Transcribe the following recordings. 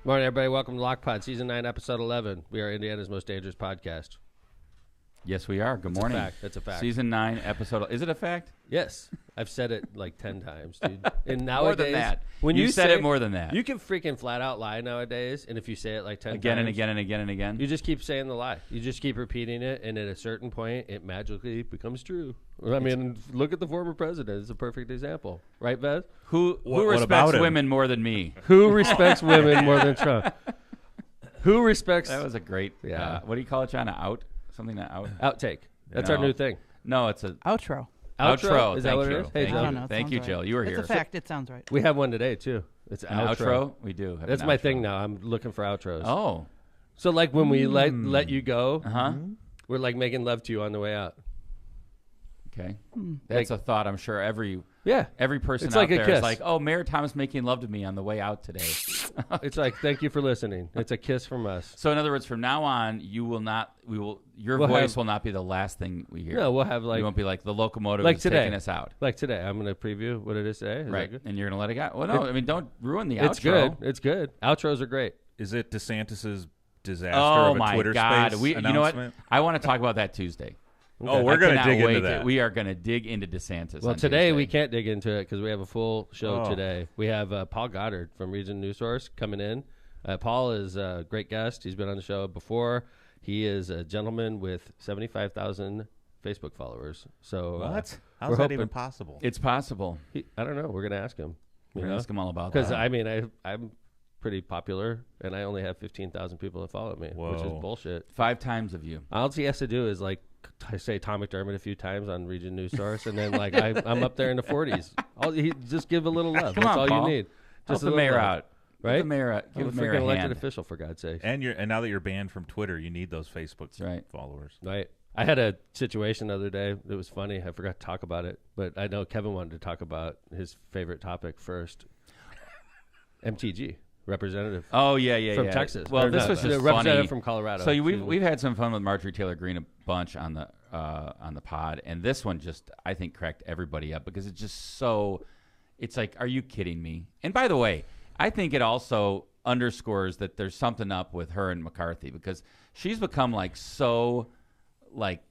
Morning, everybody. Welcome to Lockpod, Season 9, Episode 11. We are Indiana's most dangerous podcast. Yes, we are. Good morning. That's a fact. Season 9, Episode... Is it a fact? Yes. I've said it like 10 times, dude. And nowadays, more than that. When you said it more than that. You can freaking flat out lie nowadays, and if you say it like 10 again times... and again and again and again. You just keep saying the lie. You just keep repeating it, and at a certain point, it magically becomes true. I mean, look at the former president. It's a perfect example. Right, Vez? Who respects women more than me? Who respects women more than Trump? Who respects... That was a great... what do you call it, John? Something that out? Outtake. That's our new thing. No, it's a... Outro. Outro. Is that what it is? Hey, I don't know. Thank you, right. Jill. You were here. It's a fact. It sounds right. We have one today, too. It's an outro. We do. That's my thing now. I'm looking for outros. Oh. So, like, when we let you go, Uh-huh. we're, like, making love to you on the way out. Okay. That's a thought I'm sure every person It's out like a there kiss. is like, oh, Mayor Thomas making love to me on the way out today. It's like, thank you for listening. It's a kiss from us. So in other words, from now on, your We'll voice will not be the last thing we hear. No, we'll have like... You won't be like the locomotive like is today. taking us out. Like today. I'm going to preview what it is today. Is Right. that good? And you're going to let it go? Well, no. I mean, don't ruin the outro. It's good. It's good. Outros are great. Is it DeSantis's disaster Oh, of a my Twitter God. space You know what? announcement? I want to talk about that Tuesday. Oh, we're going to dig into that. We are going to dig into DeSantis. Well, on today Tuesday. we can't dig into it because we have a full show today. We have Paul Goddard from Region News Source coming in. Paul is a great guest. He's been on the show before. He is a gentleman with 75,000 Facebook followers. So what? How's that even possible? It's possible. I don't know. We're going to ask him. We're going to ask him all about that. Because, I mean, I'm pretty popular, and I only have 15,000 people that follow me, which is bullshit. 5 times of you. All he has to do is, like, I say Tom McDermott a few times on Region News Source, and then, like, I'm up there in the 40s. Just give a little love. That's all Paul. you need. Just Help the mayor love. out. Right? Give the mayor, I'm a give the mayor freaking a elected hand. official, for God's sake. And now that you're banned from Twitter, you need those Facebook followers. Right. I had a situation the other day that was funny. I forgot to talk about it, but I know Kevin wanted to talk about his favorite topic first. MTG. Representative. Oh, yeah. From Texas. Well, this was just representative funny. from Colorado. So we've had some fun with Marjorie Taylor Greene a bunch on the pod, and this one just, I think, cracked everybody up because it's just so, it's like, are you kidding me? And by the way, I think it also underscores that there's something up with her and McCarthy because she's become like so, like,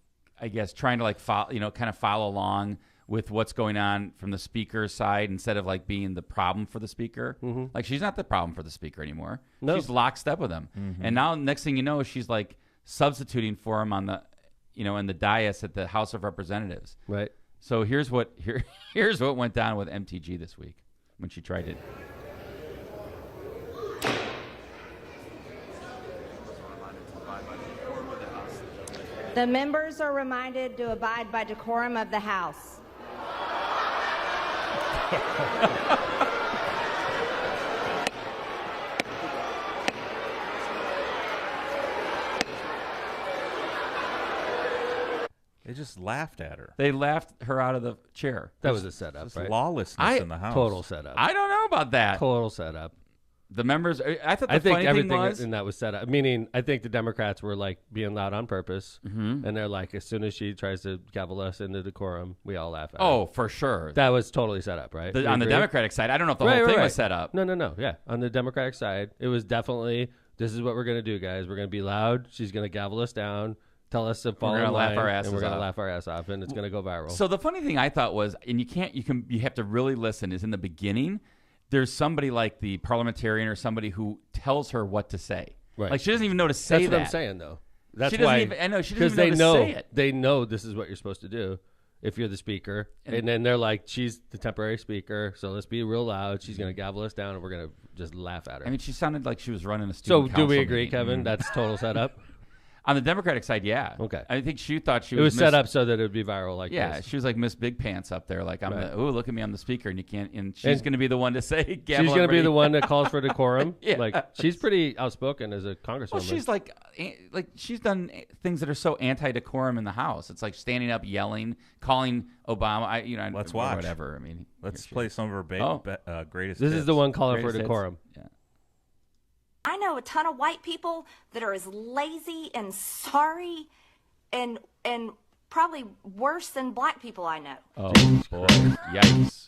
I guess trying to like follow, kind of follow along with what's going on from the speaker's side instead of like being the problem for the speaker. Mm-hmm. Like she's not the problem for the speaker anymore. No. She's lockstep with him. Mm-hmm. And now next thing you know, she's like substituting for him on the, in the dais at the House of Representatives. Right. So here's what went down with MTG this week when she tried it. The members are reminded to abide by decorum of the House. They just laughed at her. They laughed her out of the chair. That was a setup, It's right? lawlessness in the House. Total setup. I don't know about that. Total setup. The members, I thought I think funny everything thing was, in that was set up. Meaning, I think the Democrats were like being loud on purpose, and they're like, as soon as she tries to gavel us into decorum, we all laugh at her. oh, for sure. That was totally set up, right? On the agree? Democratic side, I don't know if the whole thing was set up. No. Yeah, on the Democratic side, it was definitely, this is what we're going to do, guys. We're going to be loud. She's going to gavel us down, tell us to fall in line, laugh our asses and we're going to off. laugh our ass off, and it's going to go viral. So the funny thing I thought was, and you have to really listen, is in the beginning, there's somebody like the parliamentarian or somebody who tells her what to say. Right. Like she doesn't even know to say That's that. what I'm saying, though. That's she doesn't why. even, I know she doesn't even know know to say it. They know this is what you're supposed to do if you're the speaker, and then they're like, she's the temporary speaker, so let's be real loud. She's going to gavel us down, and we're going to just laugh at her. I mean, she sounded like she was running a so student do we council agree, meeting. Kevin? That's total setup. On the Democratic side, yeah. Okay. I think she thought she It was set up so that it would be viral, like this. she was like Miss Big Pants up there, like I'm. Right. Oh, look at me, I'm the speaker, and you can't. And she's going to be the one to say. Gavel She's going to be everybody. the one that calls for decorum. Yeah. Like she's pretty outspoken as a congresswoman. Well, she's like she's done things that are so anti-decorum in the House. It's like standing up, yelling, calling Obama. Let's or watch. whatever. I mean, Let's play some of her greatest This hits. is the one calling for Greatest hits. decorum. Yeah. I know a ton of white people that are as lazy and sorry and probably worse than black people I know. Oh boy! Yikes!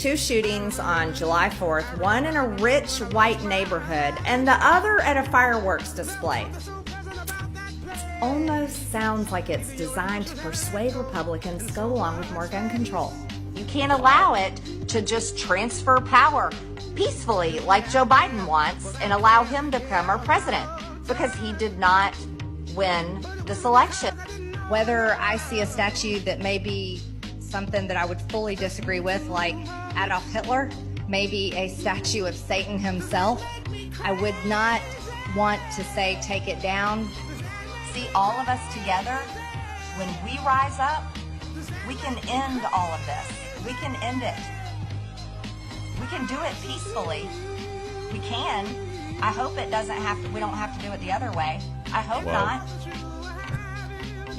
2 shootings on July 4th, one in a rich white neighborhood and the other at a fireworks display. It almost sounds like it's designed to persuade Republicans to go along with more gun control. You can't allow it to just transfer power peacefully like Joe Biden wants and allow him to become our president, because he did not win this election. Whether I see a statue that may be something that I would fully disagree with, like Adolf Hitler, maybe a statue of Satan himself, I would not want to say take it down. See, all of us together, when we rise up, we can end all of this. We can end it. We can do it peacefully. We can. I hope it doesn't have to, we don't have to do it the other way. I hope not.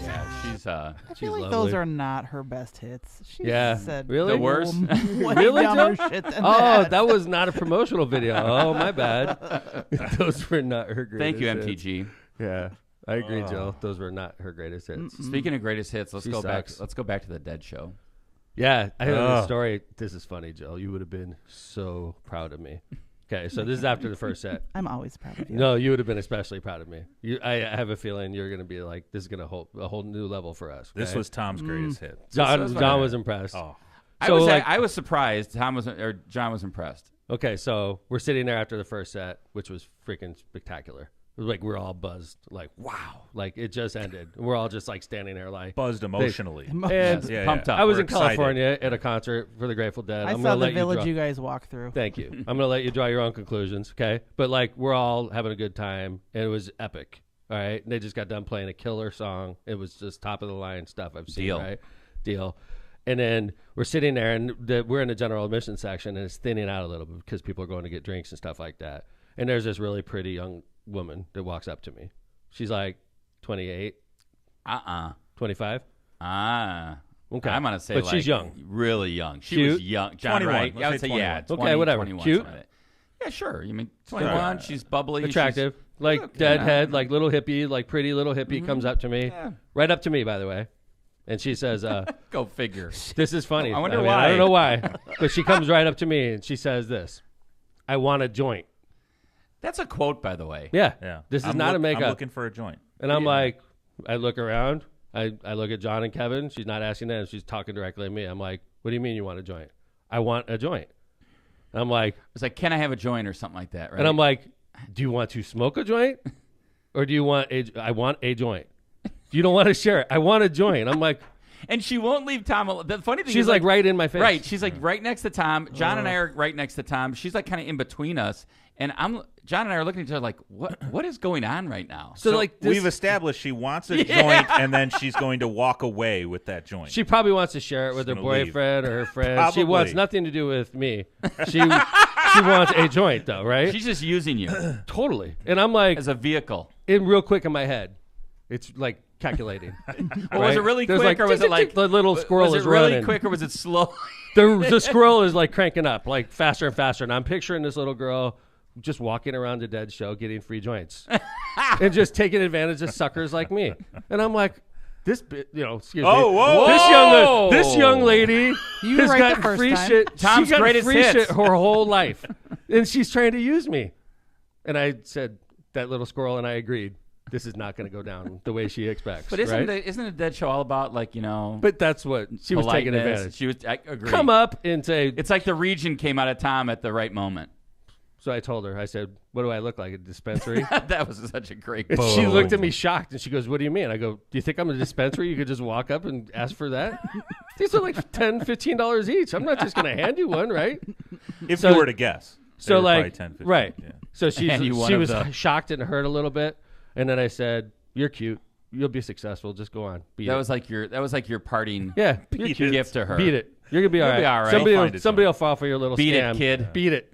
Yeah, she's I feel like lovely. those are not her best hits. She said really? The worst? Really, dumber Joe? shit than Oh, that. that was not a promotional video. Oh, my bad. Those were not her greatest Thank you, hits. MTG. Yeah, I agree, Joe. Those were not her greatest hits. Speaking of greatest hits, let's She go back. sucks. Let's go back to the Dead Show. Yeah, I heard this story. This is funny, Jill. You would have been so proud of me. Okay, so this is after the first set. I'm always proud of you. No, you would have been especially proud of me. I have a feeling you're going to be like, this is going to hold a whole new level for us. Okay? This was Tom's greatest hit. John was impressed. Oh, So, I was surprised. John was impressed. Okay, so we're sitting there after the first set, which was freaking spectacular. It was like we're all buzzed, like wow, like it just ended. We're all just like standing there, like buzzed emotionally. And Pumped up. I was We're in excited. California at a concert for the Grateful Dead. I I'm saw gonna the let village you you guys walk through. Thank you. I'm gonna let you draw your own conclusions, okay? But like we're all having a good time, and it was epic. All right, and they just got done playing a killer song. It was just top of the line stuff I've seen. Deal. Right? Deal. And then we're sitting there, and we're in the general admission section, and it's thinning out a little bit because people are going to get drinks and stuff like that. And there's this really pretty young woman that walks up to me. She's like 28, 25. Okay. I'm gonna say, but like, she's young, really young. She Cute. was young. John, 21. right? Let's I would say say yeah. 21. 20, Okay, whatever. 21, Cute. something like that. Yeah, sure. You mean 21? She's bubbly, attractive, like okay. deadhead, like little hippie, like pretty little hippie comes up to me, right up to me, by the way, and she says, Go figure. "This is funny. I wonder mean, why. I don't know why, but she comes right up to me and she says this: I want a joint." That's a quote, by the way. Yeah, Yeah. This is I'm not a makeup. I'm looking for a joint. And I'm like, I look around. I look at John and Kevin. She's not asking them. She's talking directly to me. I'm like, what do you mean you want a joint? I want a joint. And I'm like, It's like, can I have a joint or something like that, right? and I'm like, do you want to smoke a joint? Or do you want I want a joint. You don't want to share it. I want a joint. I'm like, and she won't leave Tom alone. The funny thing she's is, like right in my face. right. She's like right next to Tom. John and I are right next to Tom. She's like kind of in between us. And John and I are looking at each other like, what is going on right now? So like this, we've established she wants a joint, and then she's going to walk away with that joint. she probably wants to share it with her gonna leave. boyfriend or her friend. She Probably. wants nothing to do with me. She wants a joint though, right? She's just using you Totally. And I'm like, as a vehicle. in real quick in my head, it's like calculating. Or was it really There's quick, like, or was it like the little squirrel was is it really running? quick, or was it slow? The squirrel is like cranking up, like faster and faster. And I'm picturing this little girl just walking around the Dead Show getting free joints and just taking advantage of suckers like me. And I'm like, excuse me. Whoa. This young lady You were has right the gotten first free time. shit. Tom's she got greatest free hits. shit her whole life. And she's trying to use me. And I said, that little squirrel and I agreed. This is not going to go down the way she expects. But isn't right? isn't a Dead Show all about, like, you know? But that's what she was taking politeness? advantage. She was. I agree. Come up and say. It's like the region came out of Tom at the right moment. So I told her. I said, "What do I look like? A dispensary?" That was such a great. And quote. she looked at me shocked, and she goes, "What do you mean?" I go, "Do you think I'm a dispensary? You could just walk up and ask for that? These are like $10, $15 each. I'm not just going to hand you one, right?" if so- you were to guess. So They were probably like, 10, 15, right? yeah. So And you one she of was the- shocked and hurt a little bit, and then I said, "You're cute. You'll be successful. Just go on. Beat That it." was like your parting Yeah, your you're cute cute. gift to her. Beat it. You're gonna be all You'll right. be all right. Somebody, Find it, will fall for your little Beat it, scam. kid. Beat it.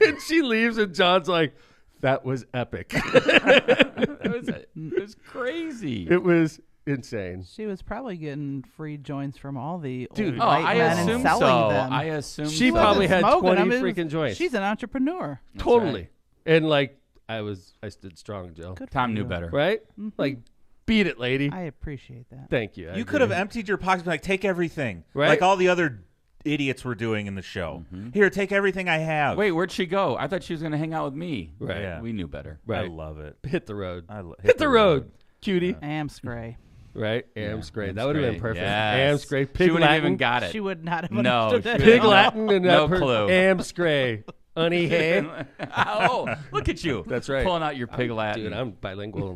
And she leaves, and John's like, "That was epic." It was crazy. It was insane. She was probably getting free joints from all the Dude. old Oh, white I men and assume selling so. them. I assume She so. probably had Smoking 20 them. It was- freaking joints. She's an entrepreneur. Totally. And like, I stood strong, Jill. Good for Tom knew you. better. Right? Like, beat it, lady. I appreciate that. Thank you. I You could have agree. emptied your pockets, like take everything, Right? like all the other idiots were doing in the show. Here, take everything I have. Wait, where'd she go? I thought she was going to hang out with me. Right. Yeah. We knew better. Right. I love it. Hit the road. Hit the road, cutie. Amscray. Right? Amscray. That would have been perfect. Yes. Amscray. She Pig wouldn't have Latin. even got it. She would not have No, understood she that. Pig Latin and No that clue. Amscray. Honey, hey. Oh, look at you. That's right. Pulling out your pig Latin. Dude, I'm bilingual.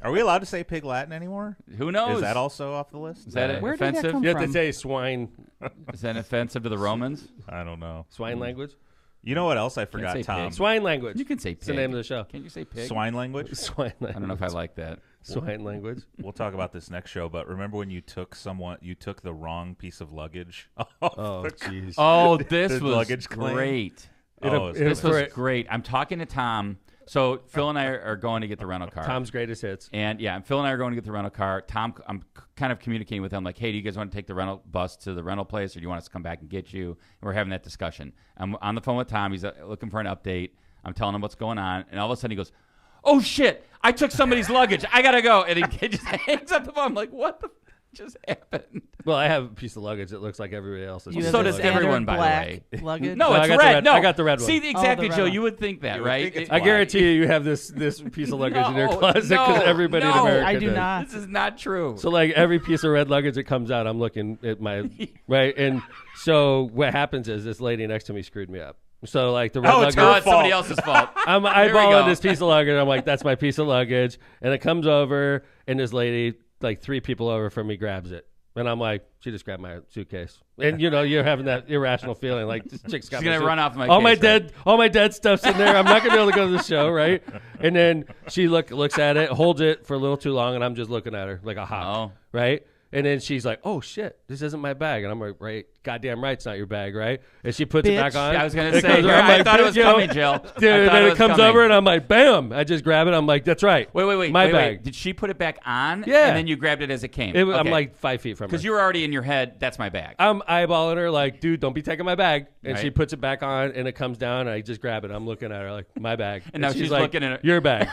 Are we allowed to say Pig Latin anymore? Who knows? Is that also off the list? Is that Where did that offensive? come You have to from? say swine Is that offensive to the Romans? I don't know. language. You know what else I forgot, say Tom? pig. Swine language. You can say pig. It's the name of the show. Can you say pig? Swine language? Swine language. I don't know if I like that. Swine language. We'll talk about this next show, but remember when you took the wrong piece of luggage? Oh, jeez. Oh, this The was luggage claim? great. Oh, This For was it- great. I'm talking to Tom. So Phil and I are going to get the rental car. Tom's greatest hits. And yeah, Phil and I are going to get the rental car. Tom, I'm kind of communicating with him like, hey, do you guys want to take the rental bus to the rental place, or do you want us to come back and get you? And we're having that discussion. I'm on the phone with Tom. He's looking for an update. I'm telling him what's going on, and all of a sudden he goes, "Oh shit! I took somebody's luggage. I gotta go." And he just hangs up the phone. I'm like, "What the f- just happened?" Well, I have a piece of luggage that looks like everybody else's. You So have the does standard everyone, by the black way. luggage? No, No, I it's got the red. red- No, I got the red one. See, exactly, red Joe. one. You would think that, You would right? think it's I black. guarantee you have this piece of luggage in your No, closet because no, everybody in no. America I do does. not. This is not true. So like every piece of red luggage that comes out, I'm looking at my right, and so what happens is this lady next to me screwed me up. So like the red Oh, it's luggage, her it's somebody fault. else's fault. I'm Here we eyeballing go. this piece of luggage. I'm like, that's my piece of luggage, and it comes over, and this lady, like 3 people over from me, grabs it, and I'm like, she just grabbed my suitcase, and you're having that irrational feeling like this chick's got She's my gonna run off my all my case, right? all my dead stuff's in there. I'm not gonna be able to go to the show, right? And then she looks at it, holds it for a little too long, and I'm just looking at her like a hawk, Oh. right? And then she's like, "Oh shit, this isn't my bag," and I'm like, "Right, goddamn right, it's not your bag, right?" And she puts it back Bitch. on. I was gonna It say, comes over, I'm I like, thought it was "Bitch, yo." coming, Jill. Dude, I and thought then it it was comes coming. over, and I'm like, "Bam!" I just grab it. I'm like, "That's right." Wait. my bag. Did she put it back on? Yeah. And then you grabbed it as it came. I'm Okay. like 5 feet from her. Because you were already in your head. That's my bag. I'm eyeballing her like, dude, don't be taking my bag. And Right. she puts it back on, and it comes down, and I just grab it. I'm looking at her like, my bag. And now she's like, looking at it. your bag.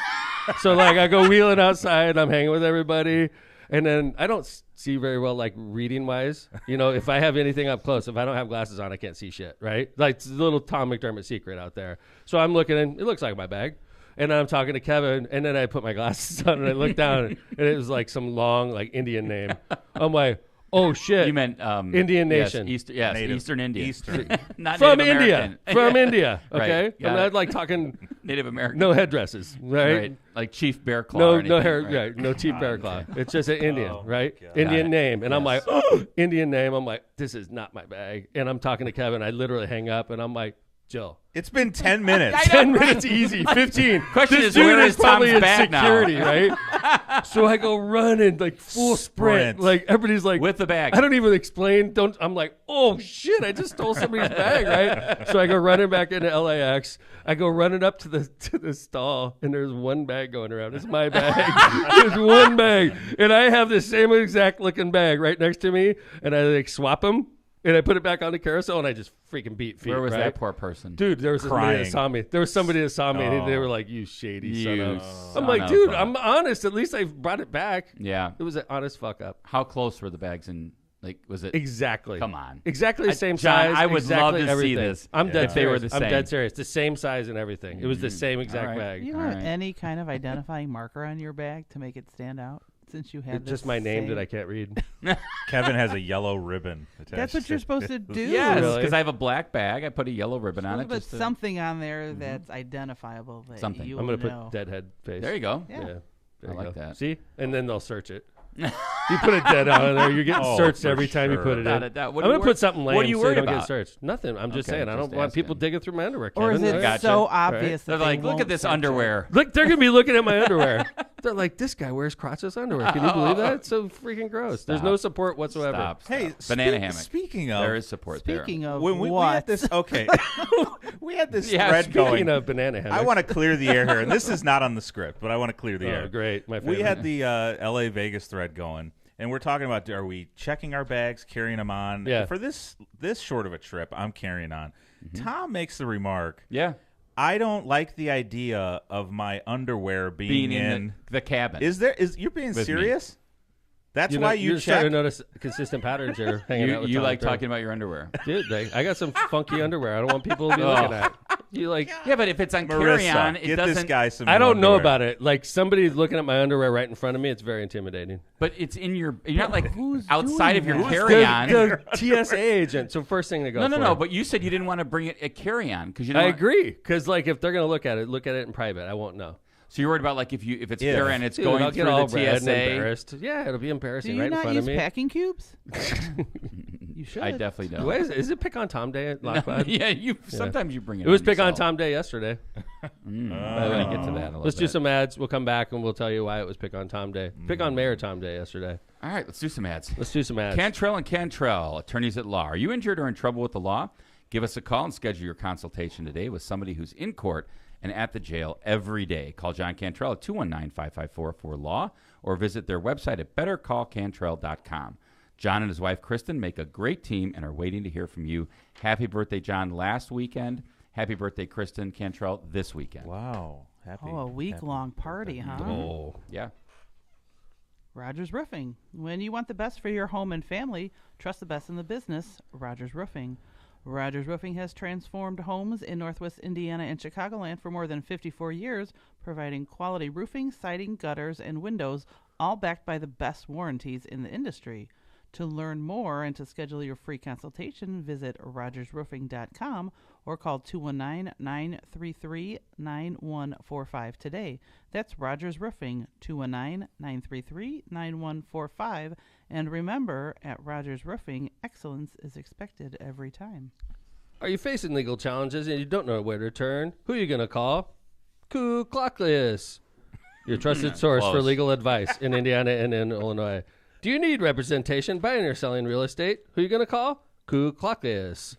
So like, I go wheeling outside. I'm hanging with everybody, and then I don't see very well, like reading wise. If I have anything up close, if I don't have glasses on, I can't see shit. Right? Like it's a little Tom McDermott secret out there. So I'm looking, and it looks like my bag. And then I'm talking to Kevin, and then I put my glasses on, and I look down, and it was like some long, like Indian name. I'm like, oh shit! You meant Indian yes, nation. Native. Eastern Indian. Eastern. Not From Native India. American. From India. Okay, Right, got I'm it. not like talking Native American. no headdresses, right? Right. Like Chief Bear Claw. No, or anything, no hair, right? right? No teeth, bear claw. It's just an Indian, Oh, right? God. Indian Got it. name, and I'm like, Yes. oh, Indian name. I'm like, this is not my bag, and I'm talking to Kevin. I literally hang up, and I'm like, Jill. It's been 10 minutes. 10 minutes easy, 15. Question this is, dude where is is probably Tom's in bag now? security, right? So I go running like full sprint. Sprint. Like everybody's like, With the bag. I don't even explain. I'm like, oh shit, I just stole somebody's bag, right? So I go running back into LAX. I go running up to the stall, and there's one bag going around. It's my bag. There's one bag, and I have the same exact looking bag right next to me, and I like swap them. And I put it back on the carousel, and I just freaking beat feet. Where was right? that poor person? Dude, there was somebody Crying. that saw me. There was somebody that saw me, and Oh. they were like, "You shady son You of." son I'm like, of dude, a- I'm honest. At least I brought it back. Yeah. It was an honest fuck up. How close were the bags in? Like, was it? Exactly. Come on. Exactly the same John, size. I would exactly love to see everything. this I'm dead if they were serious. the I'm same. dead serious. The same size and everything. It was the same exact All right. bag. You don't All have right. any kind of identifying marker on your bag to make it stand out, since you have It's just my name that I can't read. Kevin has a yellow ribbon attached. That's what you're supposed to do. Yes, Really? because I have a black bag. I put a yellow ribbon on it. Put Just to- something on there that's identifiable that Something. you I'm will gonna know. put deadhead face. There you go. Yeah. Yeah. There I you like go. that. See, and then they'll search it. You put a dead on there, you're getting Oh, searched for every time you sure. put it Without in. a doubt. I'm What are you gonna worried- put something lame what are you so you worried don't about? get searched. Nothing. I'm just Okay, saying. I don't just want people asking. digging through my underwear. Or is Kevin. it Gotcha. so obvious They're that like, they look at won't this search it? underwear. Look, they're gonna be looking at my underwear. They're like, this guy wears crotchless underwear. Can you believe that? It's so freaking gross. There's no support whatsoever. Stop. Hey, Banana hammock. Speaking of, There is support Speaking there. of when we what? had this, okay, we had this Yeah, thread Speaking going. of banana hammock. I want to clear the air here, and this is not on the script, but I want to clear the air. Oh, great. My We favorite. had the L.A. Vegas thread going, and we're talking about, are we checking our bags, carrying them on? Yeah. For this short of a trip, I'm carrying on. Mm-hmm. Tom makes the remark, Yeah. I don't like the idea of my underwear being Being in the cabin. Is you're being With me. serious? That's why you're you starting check. to notice consistent patterns here. Hanging out with You Tom like Turner. talking about your underwear. Dude, I got some funky underwear. I don't want people to be looking at. You like? Yeah, but if it's on Marissa, carry-on, it get doesn't. this guy some. I new don't know underwear. about it. Like somebody looking at my underwear right in front of me, it's very intimidating. But it's in your. You're not like Who's outside doing of your that? carry-on. The TSA agent. So first thing to go. No. for. But you said you didn't want to bring it a carry-on because you. I Didn't want, agree. Because like if they're gonna look at it in private. I won't know. So you're worried about like if it's Yeah. carry-on, it's Dude, going I'll through get all the red and TSA. embarrassed. Yeah, it'll be Do embarrassing you right in not front use of me. packing cubes? You should. I definitely don't. Wait, is it Pick on Tom Day at Lockwood? Yeah, sometimes you bring it. It was Pick on yourself. Tom Day yesterday. We're gonna get to that. In a little Let's do bit. some ads. We'll come back and we'll tell you why it was Pick on Tom Day. Pick on Mayor Tom Day yesterday. All right, let's do some ads. Let's do some ads. Cantrell and Cantrell, attorneys at law. Are you injured or in trouble with the law? Give us a call and schedule your consultation today with somebody who's in court and at the jail every day. Call John Cantrell at 219-554-4LAW or visit their website at bettercallcantrell.com. John and his wife, Kristen, make a great team and are waiting to hear from you. Happy birthday, John, last weekend. Happy birthday, Kristen Cantrell, this weekend. Wow. Happy. Oh, a week-long party, huh? Oh. Yeah. Rogers Roofing. When you want the best for your home and family, trust the best in the business, Rogers Roofing. Rogers Roofing has transformed homes in Northwest Indiana and Chicagoland for more than 54 years, providing quality roofing, siding, gutters, and windows, all backed by the best warranties in the industry. To learn more and to schedule your free consultation, visit rogersroofing.com or call 219-933-9145 today. That's Rogers Roofing, 219-933-9145. And remember, at Rogers Roofing, excellence is expected every time. Are you facing legal challenges and you don't know where to turn? Who are you going to call? Clockless, your trusted source for Close. legal advice in Indiana and in Illinois. Do you need representation buying or selling real estate? Who are you going to call? Clockless.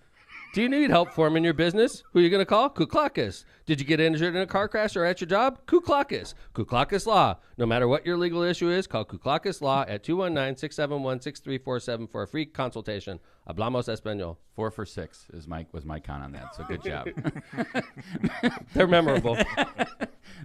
Do you need help forming your business? Who are you going to call? Clockless. Did you get injured in a car crash or at your job? Clockless. Clockless Law. No matter what your legal issue is, call Clockless Law at 219-671-6347 for a free consultation. Hablamos Español. 4 for 6 was my count on that. So good job. They're memorable.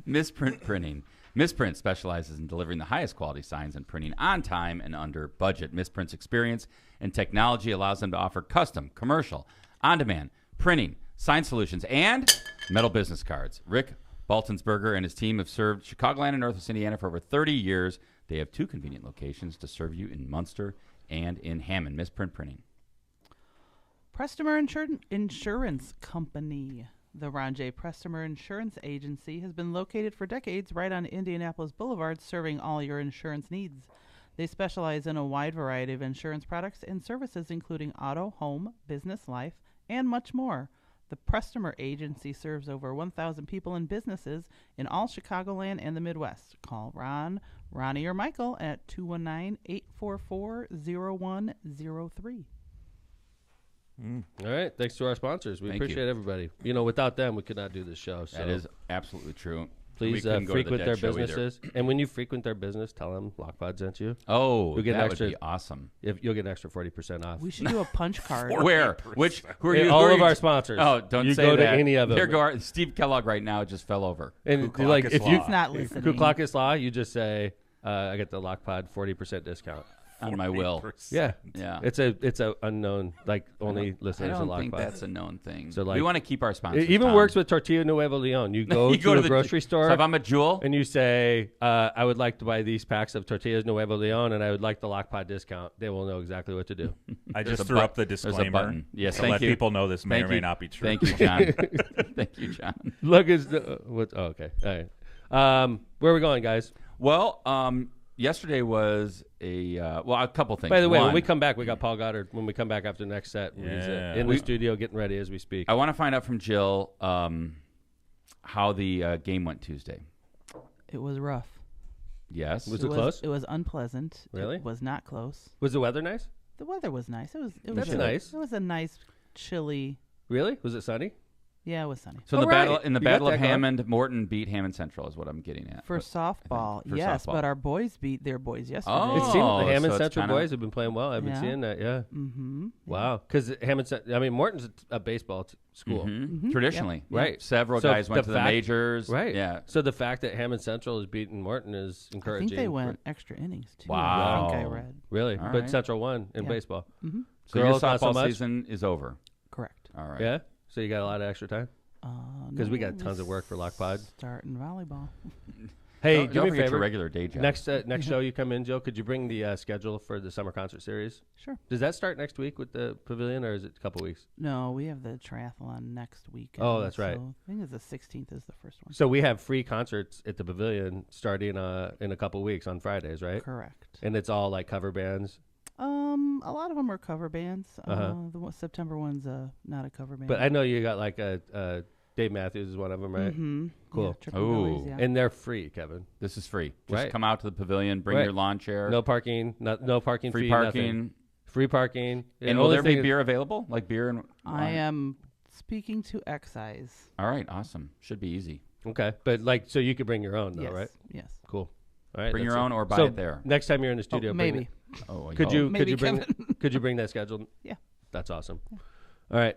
Misprint Printing. Misprint specializes in delivering the highest quality signs and printing on time and under budget. Misprint's experience and technology allows them to offer custom, commercial, on-demand printing, sign solutions, and metal business cards. Rick Baltonsberger and his team have served Chicagoland and Northwest Indiana for over 30 years. They have 2 convenient locations to serve you in Munster and in Hammond. Misprint Printing. Prestmer Insurance Company. The Ron J. Prestmer Insurance Agency has been located for decades right on Indianapolis Boulevard, serving all your insurance needs. They specialize in a wide variety of insurance products and services, including auto, home, business, life, and much more. The Prestmer Agency serves over 1,000 people and businesses in all Chicagoland and the Midwest. Call Ron, Ronnie, or Michael at 219-844-0103. All right. Thanks to our sponsors. We Thank appreciate you. everybody. You know, without them, we could not do this show. So That is absolutely true. We please couldn't go to the frequent Dead their Show either. businesses. And when you frequent their business, tell them Lockpod sent you. Oh, You'll get that extra- would be awesome. You'll get an extra 40% off. We should do a punch card. Where? Which? Who are Hey, you? all who are of you- our sponsors. Oh, don't you say go that. to any of them. There go our, Steve Kellogg right now just fell over. And Ku like Klux if you Law. He's not listening. Kuklakis Law, you just say I get the Lockpod 40% discount. On my will. 40%. Yeah, Yeah. It's a unknown, like only I listeners of don't think Lockpod. that's a known thing. So, like, we want to keep our sponsors. It even Tom. works with Tortilla Nuevo Leon. You go You to a the grocery store So if I'm a Jewel, and you say, I would like to buy these packs of Tortillas Nuevo Leon and I would like the Lockpod discount, they will know exactly what to do. I There's just a threw up the there's a disclaimer button. Yes, to thank let you. people know this may Thank or may you. not be true. Thank you, John. Thank you, John. Look, is what? Oh, okay, all right. Where are we going, guys? Well, yesterday was a couple things. By the way, when One, we come back, we got Paul Goddard. When we come back after the next set, he's Yeah. in the studio getting ready as we speak. I want to find out from Jill how the game went Tuesday. It was rough. Yes. Was it close? It was unpleasant. Really? It was not close. Was the weather nice? The weather was nice. It was That's chilly. nice. It was a nice, chilly. Really? Was it sunny? Yeah, it was sunny. So in the right. battle You got Battle of that going. Hammond, Morton beat Hammond Central is what I'm getting at. For But softball, for yes, softball. but our boys beat their boys yesterday. Oh. It seems the so Hammond it's Central kinda- boys have been playing well. I've been Yeah. seeing that. Yeah. Mm-hmm. Wow. Because Morton's a baseball school. Traditionally, Yep. Right. Several So guys went the to the fact- majors. Right. Yeah. So the fact that Hammond Central is beating Morton is I encouraging. think they went extra innings, too. Wow. I think I read. Really? All But right. Central won in Yeah. baseball. So your Girls, not so softball much? season is over. Correct. All right. Yeah? So you got a lot of extra time? Because we No, got tons of work for Lock Pod. Starting volleyball. Hey, Don't do me a forget favor. your regular day job. Next show you come in, Jill, could you bring the schedule for the summer concert series? Sure. Does that start next week with the pavilion, or is it a couple weeks? No, we have the triathlon next week. Oh, that's right. So I think it's the 16th is the first one. So we have free concerts at the pavilion starting in a couple weeks on Fridays, right? Correct. And it's all like cover bands. A lot of them are cover bands. September one's not a cover band. But I know you got like a Dave Matthews is one of them, right? Mm-hmm. Cool. Yeah, Triple Ooh. Billies, yeah. And they're free, Kevin. This is free. Just Right. come out to the pavilion, bring Right. your lawn chair, No parking, no parking free fee, parking. nothing. Free parking. And The will only there thing be is- beer available? Like beer and I am speaking to excise. All right, awesome. Should be easy. Okay, but like, so you could bring your own, though, Yes. right? Yes. Cool. All right, Bring that's your it. own or buy So it there. Next time you're in the studio, bring Maybe. Oh, Could you Maybe, bring Kevin. could you bring that schedule? Yeah. That's awesome. All right.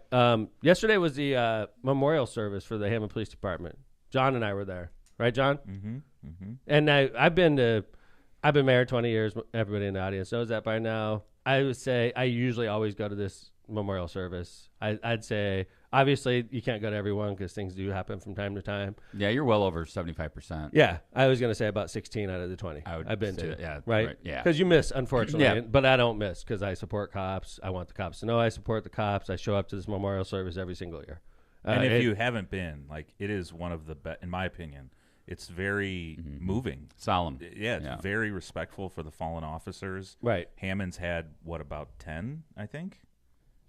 Yesterday was the memorial service for the Hammond Police Department. John and I were there, right, John? Mm-hmm. Mm-hmm. And I've been mayor 20 years. Everybody in the audience knows that by now. I would say I usually always go to this memorial service. I'd say obviously you can't go to everyone because things do happen from time to time. Yeah, you're well over 75%. Yeah, I was going to say about 16 out of the 20 I would I've been say to. that, yeah, right? right, yeah. Because you miss, unfortunately. Yeah. But I don't miss because I support cops. I want the cops to know I support the cops. I show up to this memorial service every single year. And if you haven't been, like, it is one of the best, in my opinion. It's very moving. Solemn. Yeah, it's very respectful for the fallen officers. Right. Hammond's had, what, about 10, I think?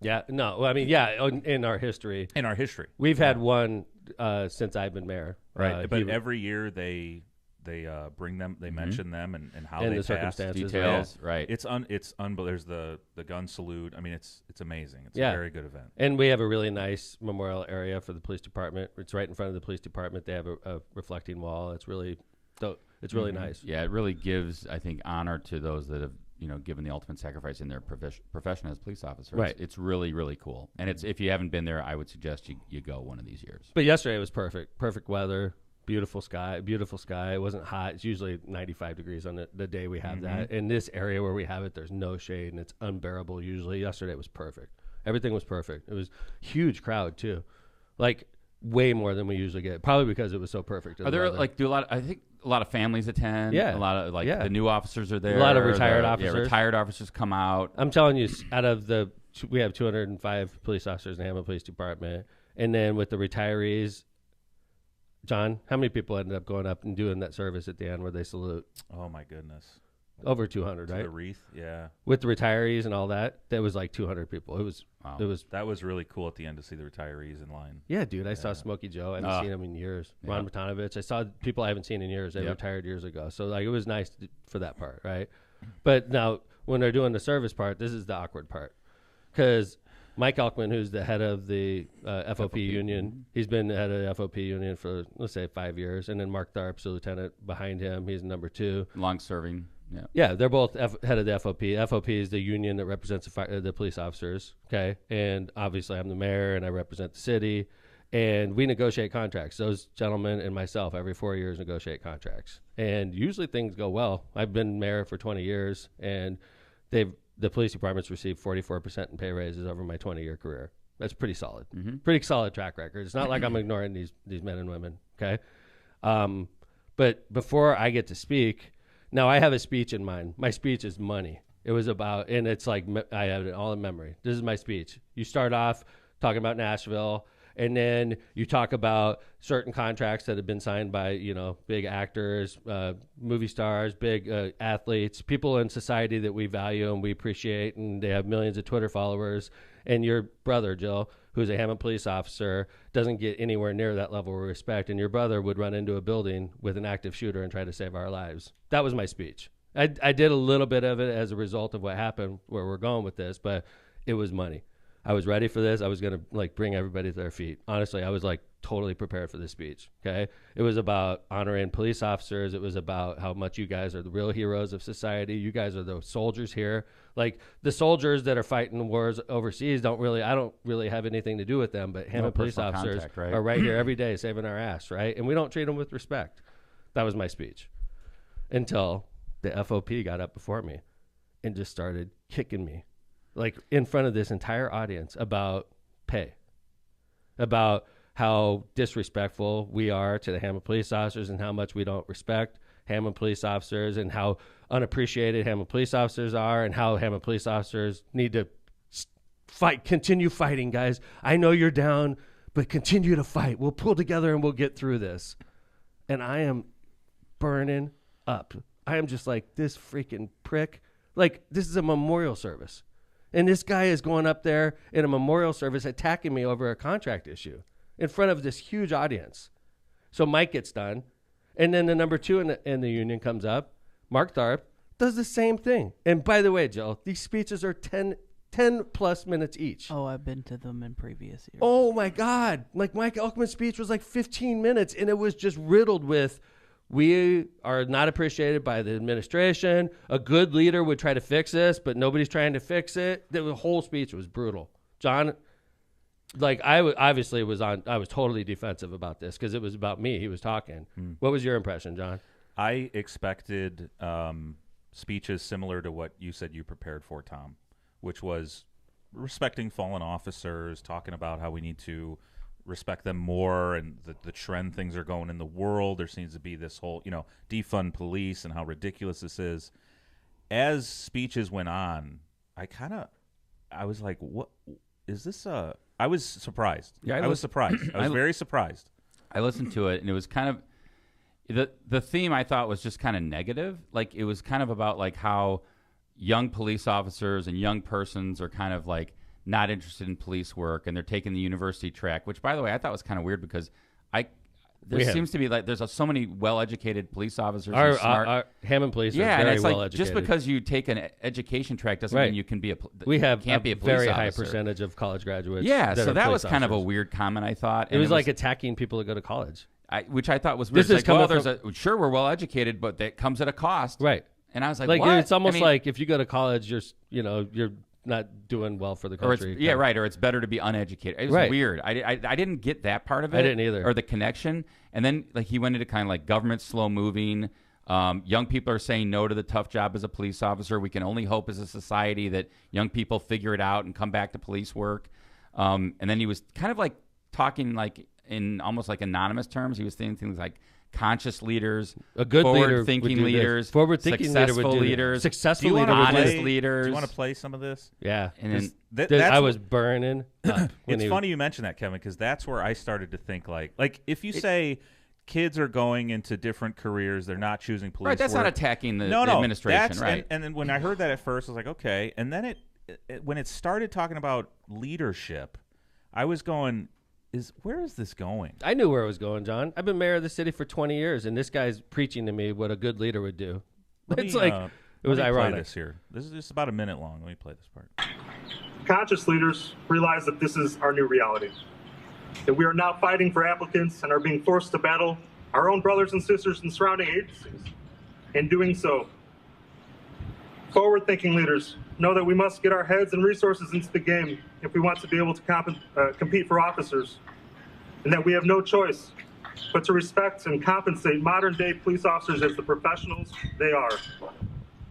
Yeah, no, I mean, yeah, in our history. In our history. We've had one since I've been mayor. Right, but every year they bring them, they mention them and how And they the passed. circumstances. Details, right. It's unbelievable. There's the gun salute. I mean, it's amazing. It's Yeah. a very good event. And we have a really nice memorial area for the police department. It's right in front of the police department. They have a reflecting wall. It's really nice. Yeah, it really gives, I think, honor to those that have, given the ultimate sacrifice in their profession as police officers. Right. It's really, really cool. And it's if you haven't been there, I would suggest you go one of these years. But yesterday was perfect. Perfect weather. Beautiful sky. It wasn't hot. It's usually 95 degrees on the day we have that. In this area where we have it, there's no shade, and it's unbearable usually. Yesterday was perfect. Everything was perfect. It was huge crowd, too. Like, way more than we usually get. Probably because it was so perfect. Are there, I think a lot of families attend. Yeah. A lot of, the new officers are there. A lot of retired officers. Yeah, retired officers come out. I'm telling you, out of we have 205 police officers in the Hammond Police Department. And then with the retirees, John, how many people ended up going up and doing that service at the end where they salute? Oh, my goodness. Over 200, To right? the wreath, yeah. With the retirees and all that, that was like 200 people. It was, That was really cool at the end to see the retirees in line. yeah, dude. I saw Smokey Joe. I haven't seen him in years. Ron Batanovich. I saw people I haven't seen in years. They retired years ago. So like it was nice for that part, right? But now when they're doing the service part, this is the awkward part because Mike Elkman, who's the head of the FOP union, he's been the head of the FOP union for let's say 5 years, and then Mark Tharp's the lieutenant behind him. He's number 2. Long serving. Yeah. Yeah, they're both head of the FOP. FOP is the union that represents the police officers. Okay, and obviously I'm the mayor and I represent the city, and we negotiate contracts. Those gentlemen and myself every 4 years negotiate contracts, and usually things go well. I've been mayor for 20 years, and the police department's received 44% in pay raises over my 20-year career. That's pretty solid. Pretty solid track record. It's not like I'm ignoring these men and women. Okay, but before I get to speak. Now, I have a speech in mind. My speech is money. It was about, and it's like, I have it all in memory. This is my speech. You start off talking about Nashville, and then you talk about certain contracts that have been signed by, big actors, movie stars, big athletes, people in society that we value and we appreciate, and they have millions of Twitter followers. And your brother, Jill, who's a Hammond police officer, doesn't get anywhere near that level of respect, and your brother would run into a building with an active shooter and try to save our lives. That was my speech. I did a little bit of it as a result of what happened, where we're going with this, but it was money. I was ready for this. I was going to like bring everybody to their feet. Honestly, I was like totally prepared for this speech. Okay. It was about honoring police officers. It was about how much you guys are the real heroes of society. You guys are the soldiers here. Like the soldiers that are fighting wars overseas I don't really have anything to do with them, but Hammond police officers are right here every day saving our ass. Right. And we don't treat them with respect. That was my speech until the FOP got up before me and just started kicking me like in front of this entire audience about pay, about how disrespectful we are to the Hammond police officers and how much we don't respect Hammond police officers and how unappreciated Hammond police officers are and how Hammond police officers need to fight, continue fighting, guys. I know you're down, but continue to fight. We'll pull together and we'll get through this. And I am burning up. I am just like, this freaking prick. Like, this is a memorial service. And this guy is going up there in a memorial service attacking me over a contract issue in front of this huge audience. So Mike gets done. And then the number 2 in the union comes up. Mark Tharp does the same thing. And by the way, Jill, these speeches are 10 plus minutes each. Oh, I've been to them in previous years. Oh, my God. Like Mike Elkman's speech was like 15 minutes. And it was just riddled with, we are not appreciated by the administration. A good leader would try to fix this, but nobody's trying to fix it. The whole speech was brutal. John, like I was totally defensive about this because it was about me. He was talking. What was your impression, John? I expected speeches similar to what you said you prepared for, Tom, which was respecting fallen officers, talking about how we need to respect them more and the trend things are going in the world. There seems to be this whole, defund police and how ridiculous this is. As speeches went on, I was like, what is this? I was surprised. Yeah, I was surprised. I was very surprised. I listened to it and it was kind of, the theme I thought was just kind of negative. Like it was kind of about like how young police officers and young persons are kind of like not interested in police work and they're taking the university track, which by the way, I thought was kind of weird because there seems to be like, there's so many well-educated police officers. Our Hammond police are very and it's like, well-educated. just because you take an education track doesn't mean you can be we have can't be a police very officer. High percentage of college graduates. Yeah, so that was kind of a officers. weird comment, I thought. It was like attacking people that go to college. Which I thought was weird. This is like, coming sure, we're well-educated, but that comes at a cost. Right. And I was like, Like what? it's almost like if you go to college, you're not doing well for the country. Or it's better to be uneducated. It was weird. I didn't get that part of it. I didn't either. Or the connection. And then like he went into kind of like government slow moving. Young people are saying no to the tough job as a police officer. We can only hope as a society that young people figure it out and come back to police work. And then he was kind of like talking like in almost like anonymous terms. He was saying things like conscious leaders, a good forward-thinking leaders, forward-thinking successful leaders, successful leaders, honest leaders. Do you want to play some of this? Yeah, and then I was burning up. It's funny you mention that, Kevin, because that's where I started to think like if you say kids are going into different careers, they're not choosing police. Right, that's work. not attacking the administration, right? And then when I heard that at first, I was like, okay. And then when it started talking about leadership, I was going, where is this going? I knew where it was going, John. I've been mayor of the city for 20 years, and this guy's preaching to me what a good leader would do. It was ironic. Play this here. This is just about a minute long. Let me play this part. Conscious leaders realize that this is our new reality, that we are now fighting for applicants and are being forced to battle our own brothers and sisters in surrounding agencies. In doing so, forward-thinking leaders know that we must get our heads and resources into the game if we want to be able to compete for officers, and that we have no choice but to respect and compensate modern-day police officers as the professionals they are.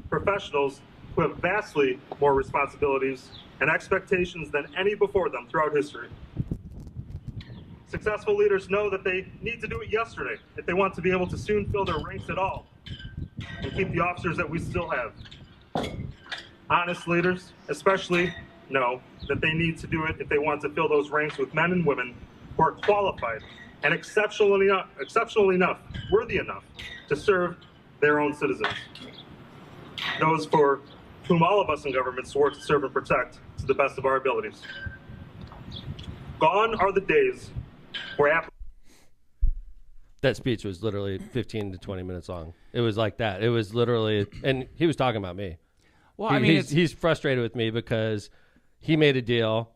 Professionals who have vastly more responsibilities and expectations than any before them throughout history. Successful leaders know that they need to do it yesterday if they want to be able to soon fill their ranks at all and keep the officers that we still have. Honest leaders, especially, know that they need to do it if they want to fill those ranks with men and women who are qualified and exceptional enough, worthy enough to serve their own citizens. Those for whom all of us in government swore to serve and protect to the best of our abilities. Gone are the days where that speech was literally 15 to 20 minutes long. It was like that. It was literally, and he was talking about me. Well, I mean, he's frustrated with me because he made a deal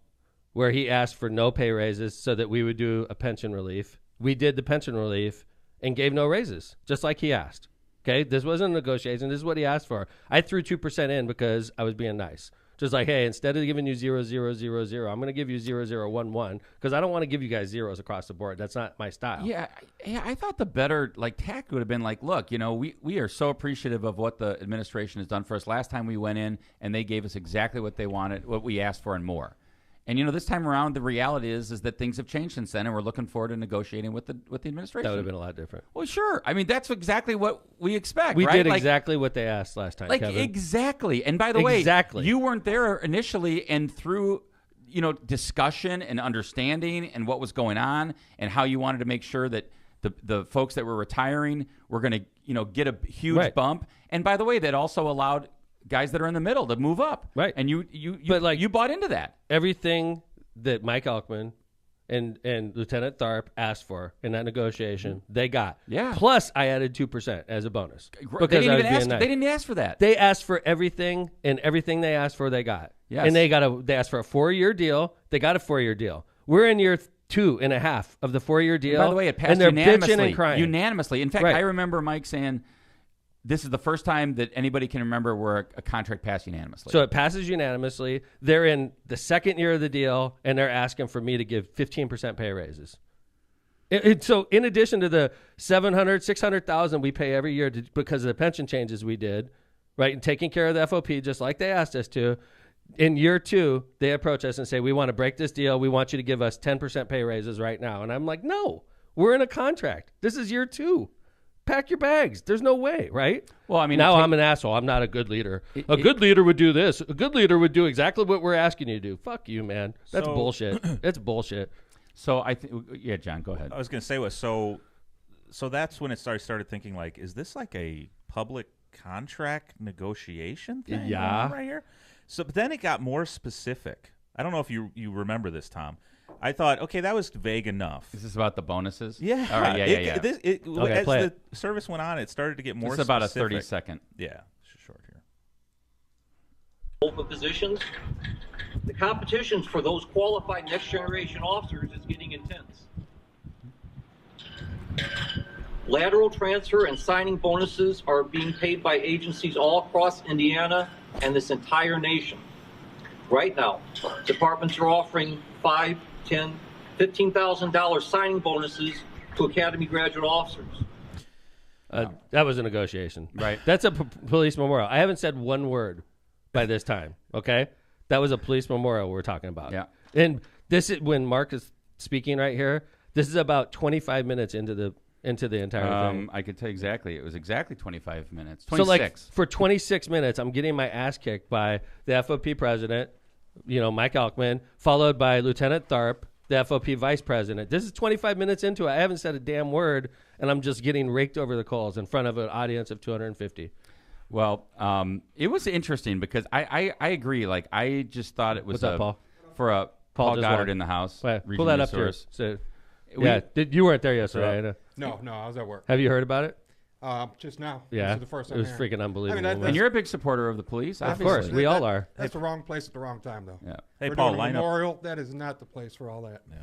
where he asked for no pay raises so that we would do a pension relief. We did the pension relief and gave no raises, just like he asked. Okay, this wasn't a negotiation. This is what he asked for. I threw 2% in because I was being nice. Just like, hey, instead of giving you 0, 0, 0, 0, I'm going to give you 0, 0, 1, 1 because I don't want to give you guys zeros across the board. That's not my style. Yeah, I thought the better tact would have been like, look, we are so appreciative of what the administration has done for us. Last time we went in and they gave us exactly what they wanted, what we asked for and more. And this time around, the reality is that things have changed since then, and we're looking forward to negotiating with the administration. That would have been a lot different. Well, sure. I mean, that's exactly what we expect. We right? did exactly what they asked last time. Kevin. Exactly. And by the way, you weren't there initially, and through discussion and understanding and what was going on, and how you wanted to make sure that the folks that were retiring were going to get a huge bump. And by the way, that also allowed guys that are in the middle to move up, right? And you bought into that. Everything that Mike Elkman and Lieutenant Tharp asked for in that negotiation, they got. Yeah. Plus, I added 2% as a bonus because they didn't ask for that. They asked for everything, and everything they asked for, they got. Yes. And they asked for a 4-year deal. They got a 4-year deal. We're in year 2.5 of the 4-year deal. And by the way, it passed and they're unanimously. Bitching and crying. Unanimously. In fact, I remember Mike saying, this is the first time that anybody can remember where a contract passed unanimously. So it passes unanimously. They're in the 2nd year of the deal, and they're asking for me to give 15% pay raises. So in addition to the $700,000, $600,000 we pay every year because of the pension changes we did, right, and taking care of the FOP just like they asked us to, in year 2, they approach us and say, we want to break this deal. We want you to give us 10% pay raises right now. And I'm like, no, we're in a contract. This is year 2. Pack your bags. There's no way, right? Well, I mean, now I'm an asshole. I'm not a good leader. A good leader would do this. A good leader would do exactly what we're asking you to do. Fuck you, man. That's bullshit. It's bullshit. So I think, yeah, John, go ahead. I was going to say so that's when it started thinking like, is this like a public contract negotiation thing? Yeah, right here. So, but then it got more specific. I don't know if you remember this, Tom. I thought, okay, that was vague enough. Is this about the bonuses? Yeah. All right, yeah. As the service went on, it started to get more specific. It's about a 30-second. Yeah, short here. Open positions. The competitions for those qualified next-generation officers is getting intense. Lateral transfer and signing bonuses are being paid by agencies all across Indiana and this entire nation. Right now, departments are offering $5,000, $10,000, $15,000 signing bonuses to Academy graduate officers. That was a negotiation. Right. That's a police memorial. I haven't said one word by this time, okay? That was a police memorial we're talking about. Yeah. And this is when Mark is speaking right here. This is about 25 minutes into the entire thing. I could tell you exactly. It was exactly 25 minutes. 26. So like for 26 minutes, I'm getting my ass kicked by the FOP president, Mike Elkman, followed by Lieutenant Tharp, the FOP vice president. This is 25 minutes into it. I haven't said a damn word, and I'm just getting raked over the coals in front of an audience of 250. Well, it was interesting because I agree. Like, I just thought it was What's up, Paul? For a Paul Goddard in the house. Pull that up here. So, you weren't there yesterday. No, I was at work. Have you heard about it? Just now. Yeah, this is the first time it was hearing. freaking unbelievable. And you're a big supporter of the police, of obviously. course. We all are. That's the wrong place at the wrong time, though. Yeah. Hey, We're Paul, doing a line up. memorial. That is not the place for all that. Yeah.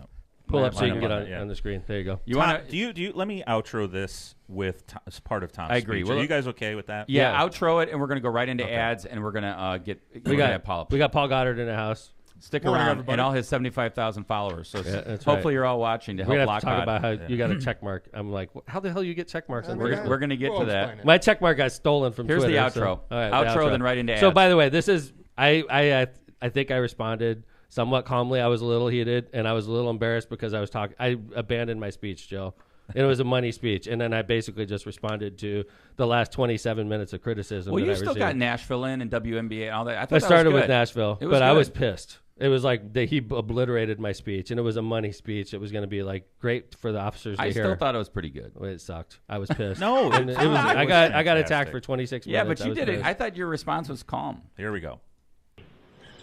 Pull up so you can get up, on the screen. There you go. You Tom, want to? Do you let me outro this with as part of Tom's I agree. speech. Well, are you guys okay with that? Yeah, outro it, and we're going to go right into ads, and we're going to We got Paul Goddard in the house. Stick Morning, around, everybody. and all his 75,000 followers. So that's hopefully you're all watching to help We're block going to talk out. about how you got a check mark. I'm like, how the hell you get check marks? We're going to get to that. My check mark got stolen from Here's Twitter. the outro. So, all right, Outro, then right into ads. So by the way, this is I think I responded somewhat calmly. I was a little heated, and I was a little embarrassed because I was talking. I abandoned my speech, Joe. And it was a money speech, and then I basically just responded to the last 27 minutes of criticism. Well, that you I still received. got Nashville in and WNBA and all that. I started with Nashville, It was but I good. was pissed. It was like he obliterated my speech, and it was a money speech. It was going to be like great for the officers to I hear. still thought it was pretty good. It sucked. I was pissed. No, and it was. I got attacked for 26 Yeah, minutes. but you did it. pissed. I thought your response was calm. Here we go.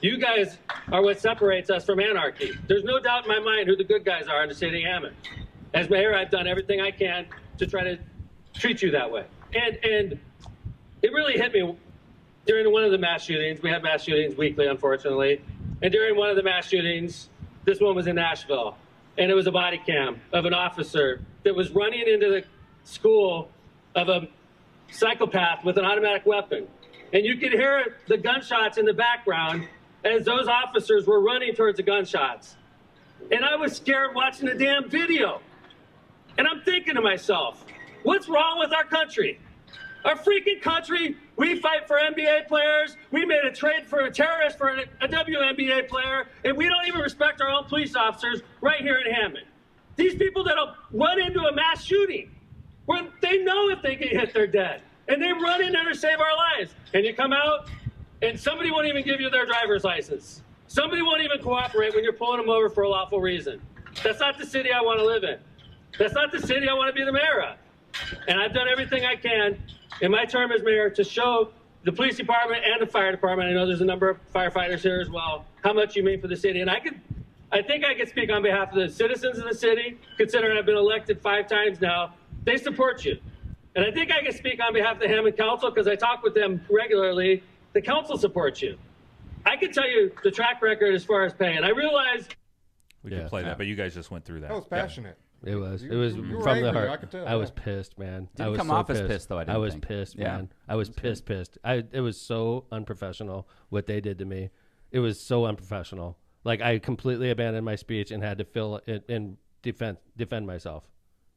You guys are what separates us from anarchy. There's no doubt in my mind who the good guys are in the city of Hammond. As mayor, I've done everything I can to try to treat you that way. And it really hit me during one of the mass shootings. We have mass shootings weekly, unfortunately. And during one of the mass shootings, this one was in Nashville, and it was a body cam of an officer that was running into the school of a psychopath with an automatic weapon. And you could hear the gunshots in the background as those officers were running towards the gunshots. And I was scared watching the damn video. And I'm thinking to myself, what's wrong with our country? Our freaking country, we fight for NBA players. We made a trade for a terrorist for a WNBA player, and we don't even respect our own police officers right here in Hammond. These people that'll run into a mass shooting, where they know if they get hit, they're dead. And they run in there to save our lives. And you come out, and somebody won't even give you their driver's license. Somebody won't even cooperate when you're pulling them over for a lawful reason. That's not the city I want to live in. That's not the city I want to be the mayor of. And I've done everything I can in my term as mayor to show the police department and the fire department, I know there's a number of firefighters here as well, how much you mean for the city. And I think I could speak on behalf of the citizens of the city, considering I've been elected 5 times now. They support you. And I think I can speak on behalf of the Hammond Council because I talk with them regularly. The council supports you. I can tell you the track record as far as pay. And I realize we can play that, but you guys just went through that. That was passionate. It was. You From angry, the I heart. could tell, I was yeah. pissed, man. Didn't I was come so off as pissed. pissed, though, I was didn't think. pissed, Yeah. man. I was pissed. It was so unprofessional what they did to me. It was so unprofessional. Like, I completely abandoned my speech and had to fill it and defend myself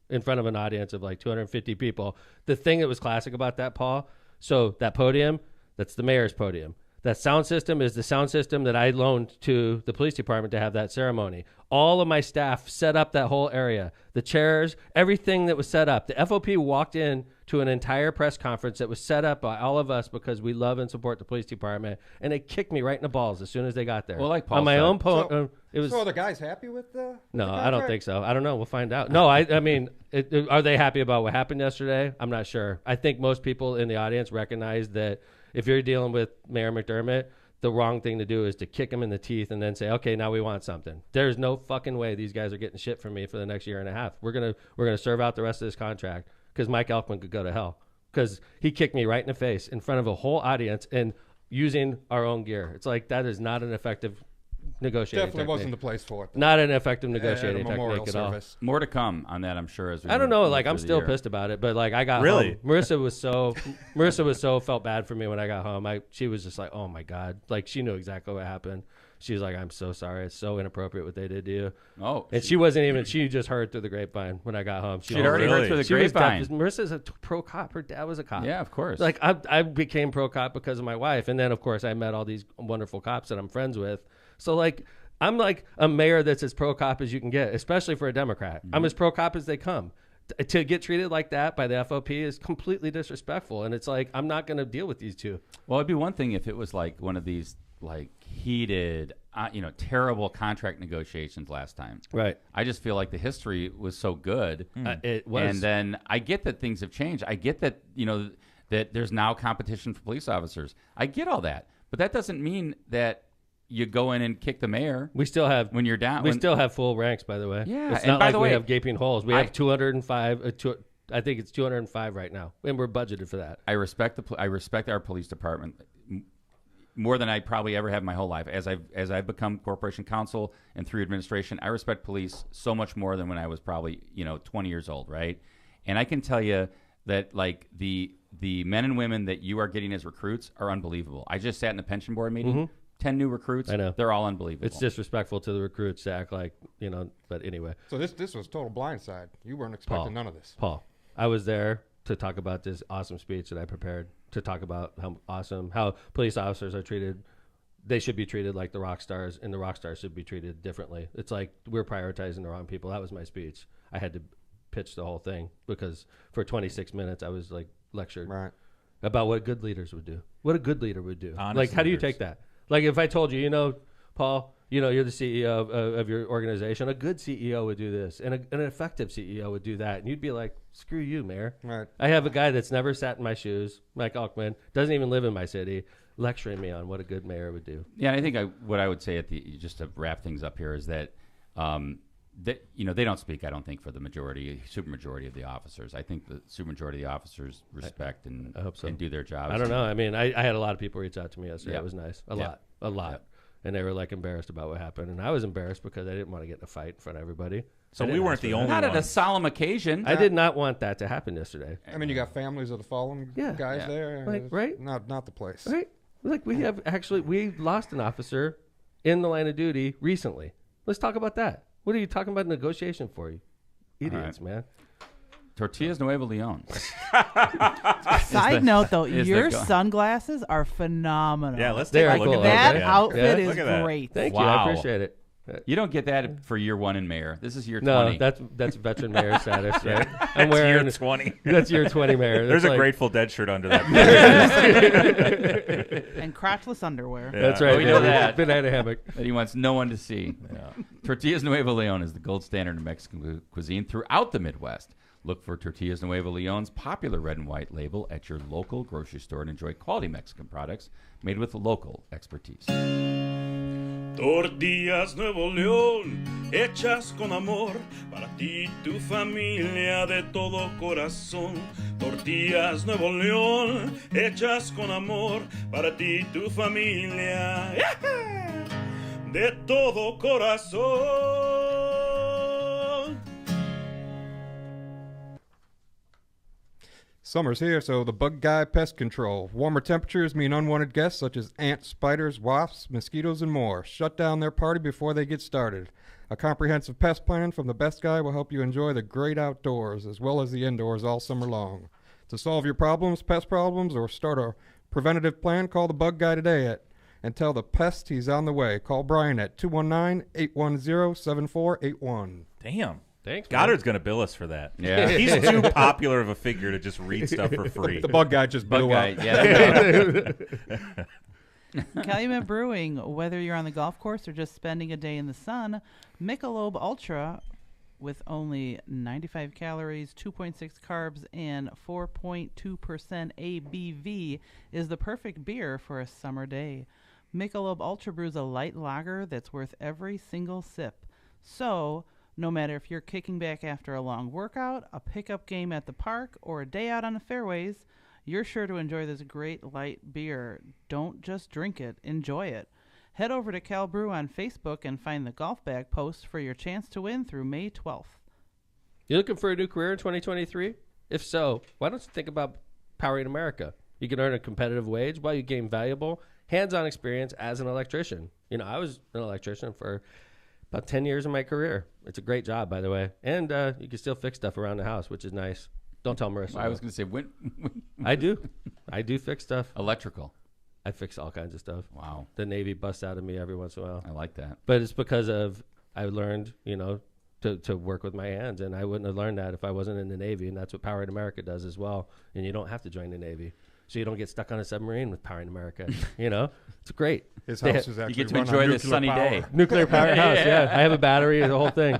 in front of an audience of like 250 people. The thing that was classic about that, Paul, so that podium, that's the mayor's podium. That sound system is the sound system that I loaned to the police department to have that ceremony. All of my staff set up that whole area. The chairs, everything that was set up. The FOP walked in to an entire press conference that was set up by all of us because we love and support the police department, and they kicked me right in the balls as soon as they got there. Well, like Paul on my said. own it was. So are the guys happy with the No, the I don't contract? think so. I don't know. We'll find out. No, I mean, are they happy about what happened yesterday? I'm not sure. I think most people in the audience recognize that if you're dealing with Mayor McDermott, the wrong thing to do is to kick him in the teeth and then say, okay, now we want something. There's no fucking way these guys are getting shit from me for the next year and a half. We're gonna serve out the rest of this contract because Mike Elkman could go to hell because he kicked me right in the face in front of a whole audience and using our own gear. It's like that is not an effective negotiating Definitely technique. wasn't the place for it. Not an effective At a negotiating memorial technique at all. service. More to come on that, I'm sure. As we I don't know. move Like, I'm through the still year. pissed about it, but like, I got Really? home. Marissa was so felt bad for me when I got home. She was just like, oh my God. Like, she knew exactly what happened. She was like, I'm so sorry. It's so inappropriate what they did to you. Oh, And she just heard through the grapevine when I got home. she'd already heard really? through the She was grapevine. Marissa's a pro cop. Her dad was a cop. Yeah, of course. Like, I became pro cop because of my wife. And then, of course, I met all these wonderful cops that I'm friends with. So, like, I'm like a mayor that's as pro cop as you can get, especially for a Democrat. I'm as pro cop as they come. To get treated like that by the FOP is completely disrespectful. And it's like, I'm not going to deal with these two. Well, it'd be one thing if it was like one of these like heated, terrible contract negotiations last time. Right. I just feel like the history was so good. It was. And then I get that things have changed. I get that, that there's now competition for police officers. I get all that. But that doesn't mean that you go in and kick the mayor. We still have when you're down. We still have full ranks, by the way. Yeah, it's and not by like the we way, have gaping holes. We have 205. I think it's 205 right now, and we're budgeted for that. I respect our police department more than I probably ever have in my whole life. As I've become corporation counsel and through administration, I respect police so much more than when I was probably 20 years old, right? And I can tell you that like the men and women that you are getting as recruits are unbelievable. I just sat in a pension board meeting. Mm-hmm. 10 new recruits. I know. They're all unbelievable. It's disrespectful to the recruits to act like, but anyway. So this was total blindside. You weren't expecting none of this. Paul, I was there to talk about this awesome speech that I prepared to talk about how police officers are treated. They should be treated like the rock stars, and the rock stars should be treated differently. It's like we're prioritizing the wrong people. That was my speech. I had to pitch the whole ththing because for 26 minutes I was like lectured about what good leaders would do. What a good leader would do. Honest like, how do you leaders. take that? Like, if I told you, Paul, you're the CEO of your organization, a good CEO would do this, and an effective CEO would do that. And you'd be like, screw you, Mayor. Right. I have a guy that's never sat in my shoes, Mike Elkman, doesn't even live in my city, lecturing me on what a good mayor would do. Yeah, and I think what I would say just to wrap things up here is that they don't speak, I don't think, for the supermajority of the officers. I think the supermajority of the officers respect and do their jobs. I don't know. I mean, I had a lot of people reach out to me yesterday. Yeah. It was nice. A lot. Yeah. and they were like embarrassed about what happened, and I was embarrassed because I didn't want to get in a fight in front of everybody. So we weren't the only Not at a ones. solemn occasion. I did not want that to happen yesterday. I mean, you got families of the fallen guys there. Like, It's right? Not the place. Right? Like we lost an officer in the line of duty recently. Let's talk about that. What are you talking about negotiation for, you idiots, man? Tortillas Nuevo Leon. Side note, though, is your the go- sundglasses are phenomenal. Yeah, let's They take are a look cool. at That that. outfit is Look at that. great. Thank you. I Wow. appreciate it. You don't get that for year 1 in mayor. This is year No, 20. that's veteran mayor status, right? I'm It's wearing year 20. That's year 20 mayor. There's That's a like- Grateful Dead shirt under that. And crotchless underwear. That's Yeah. right. We know that. Banana hammock. that he wants no one to see. Yeah. Tortillas Nuevo Leon is the gold standard of Mexican cuisine throughout the Midwest. Look for Tortillas Nuevo Leon's popular red and white label at your local grocery store and enjoy quality Mexican products made with local expertise. Tortillas Nuevo León, hechas con amor, para ti y tu familia de todo corazón. Tortillas Nuevo León, hechas con amor, para ti y tu familia, de todo corazón. Summer's here, so the Bug Guy Pest Control. Warmer temperatures mean unwanted guests such as ants, spiders, wasps, mosquitoes, and more. Shut down their party before they get started. A comprehensive pest plan from the Best Guy will help you enjoy the great outdoors as well as the indoors all summer long. To solve your problems, pest problems, or start a preventative plan, call the Bug Guy today and tell the pest he's on the way. Call Brian at 219-810-7481. Damn. Thanks, Goddard's going to bill us for that. Yeah. He's too popular of a figure to just read stuff for free. The Bug Guy just Bug blew guy, up. yeah. Calumet Brewing, whether you're on the golf course or just spending a day in the sun, Michelob Ultra with only 95 calories, 2.6 carbs, and 4.2% ABV is the perfect beer for a summer day. Michelob Ultra brews a light lager that's worth every single sip. So, no matter if you're kicking back after a long workout, a pickup game at the park, or a day out on the fairways, you're sure to enjoy this great light beer. Don't just drink it, enjoy it. Head over to Cal Brew on Facebook and find the golf bag post for your chance to win through May 12th. You looking for a new career in 2023? If so, why don't you think about Powering America? You can earn a competitive wage while you gain valuable hands-on experience as an electrician. You know, I was an electrician for about 10 years of my career. It's a great job, by the way. And you can still fix stuff around the house, which is nice. Don't tell Marissa. I was going to say, when I do. I do fix stuff. electrical. I fix all kinds of stuff. Wow. The Navy busts out of me every once in a while. I like that. But it's because of I learned, to work with my hands. And I wouldn't have learned that if I wasn't in the Navy. And that's what Powering America does as well. And you don't have to join the Navy. So you don't get stuck on a submarine with Powering America. It's great. His They house ha- is You actually get to run on enjoy this nuclear sunny power. day. Nuclear power house, yeah. I have a battery, the whole thing.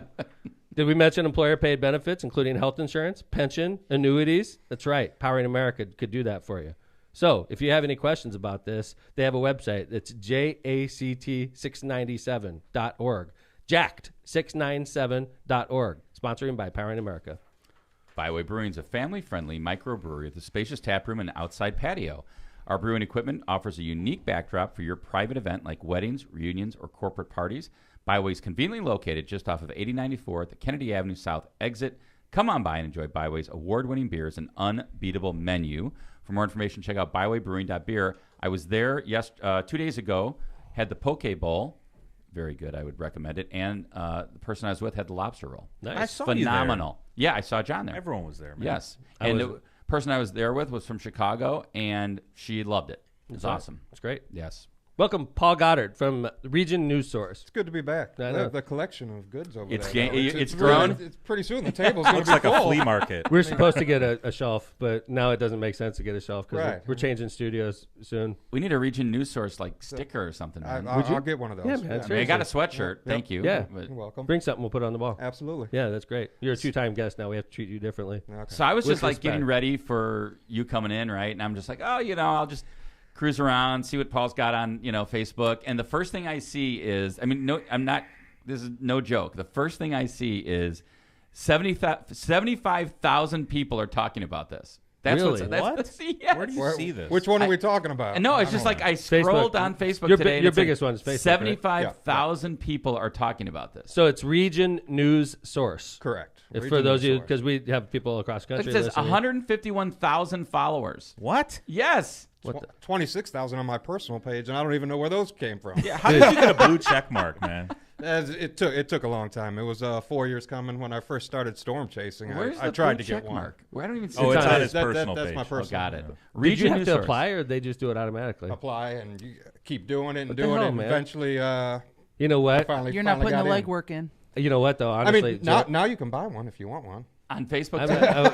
Did we mention employer-paid benefits, including health insurance, pension, annuities? That's right. Powering America could do that for you. So if you have any questions about this, they have a website. It's jact697.org. Jacked697.org. Sponsoring by Powering America. Byway Brewing is a family-friendly microbrewery with a spacious tap room and outside patio. Our brewing equipment offers a unique backdrop for your private event like weddings, reunions, or corporate parties. Byway is conveniently located just off of 8094 at the Kennedy Avenue South exit. Come on by and enjoy Byway's award-winning beers and unbeatable menu. For more information, check out bywaybrewing.beer. I was there 2 days ago, had the poke bowl. Very good. I would recommend it. And the person I was with had the lobster roll. Nice. I saw Phenomenal. Yeah, I saw John there. Everyone was there, man. Yes. I And was- the person I was there with was from Chicago, and she loved it. It was That's awesome. It's great. Yes. Welcome, Paul Goddard from Region News Source. It's good to be back. I know. The collection of goods over It's there. ga- though. it's grown. It's pretty soon the table's going Looks to be like a full. flea market. We're supposed to get a shelf, but now it doesn't make sense to get a shelf because Right. we're changing studios soon. We need a Region News Source sticker or something. Man. I'll get one of those. Yeah, man, I mean, I got a sweatshirt. Thank you. Yeah. But- You're welcome. Bring something, we'll put it on the wall. Absolutely. Yeah, that's great. You're a two-time guest now. We have to treat you differently. Okay. So I was With just like getting respect. ready for you coming in, right? And I'm just like, I'll just cruise around, see what Paul's got on, Facebook. And the first thing I see is, this is no joke. The first thing I see is 75,000 people are talking about this. That's Really? That's, yes. Where do you see this? Which one are we talking about? No, it's I just don't like know. I scrolled on Facebook Your today. And your it's biggest like one is Facebook, right? 75,000 people are talking about this. So it's Region News Source. Correct. If Region for those of you, News Source. because we have people across the It country. says listening. 151,000 followers. What? Yes. What the- 26,000 on my personal page, and I don't even know where those came from. Yeah, how did you get a blue check mark, man? It took a long time. It was 4 years coming when I first started storm chasing. Where's I the tried blue to get check one. mark? Well, I don't even see Oh, it. it's on on his his personal that's page. my personal. Got it. yeah. Did Region you have News to Source. apply, or they just do it automatically? Apply and you keep doing it and What the doing hell, it, and man? eventually, You know what? finally, You're not finally putting the got in. legwork in. You know what though? I Honestly, mean, now you can buy one if you want one. On Facebook.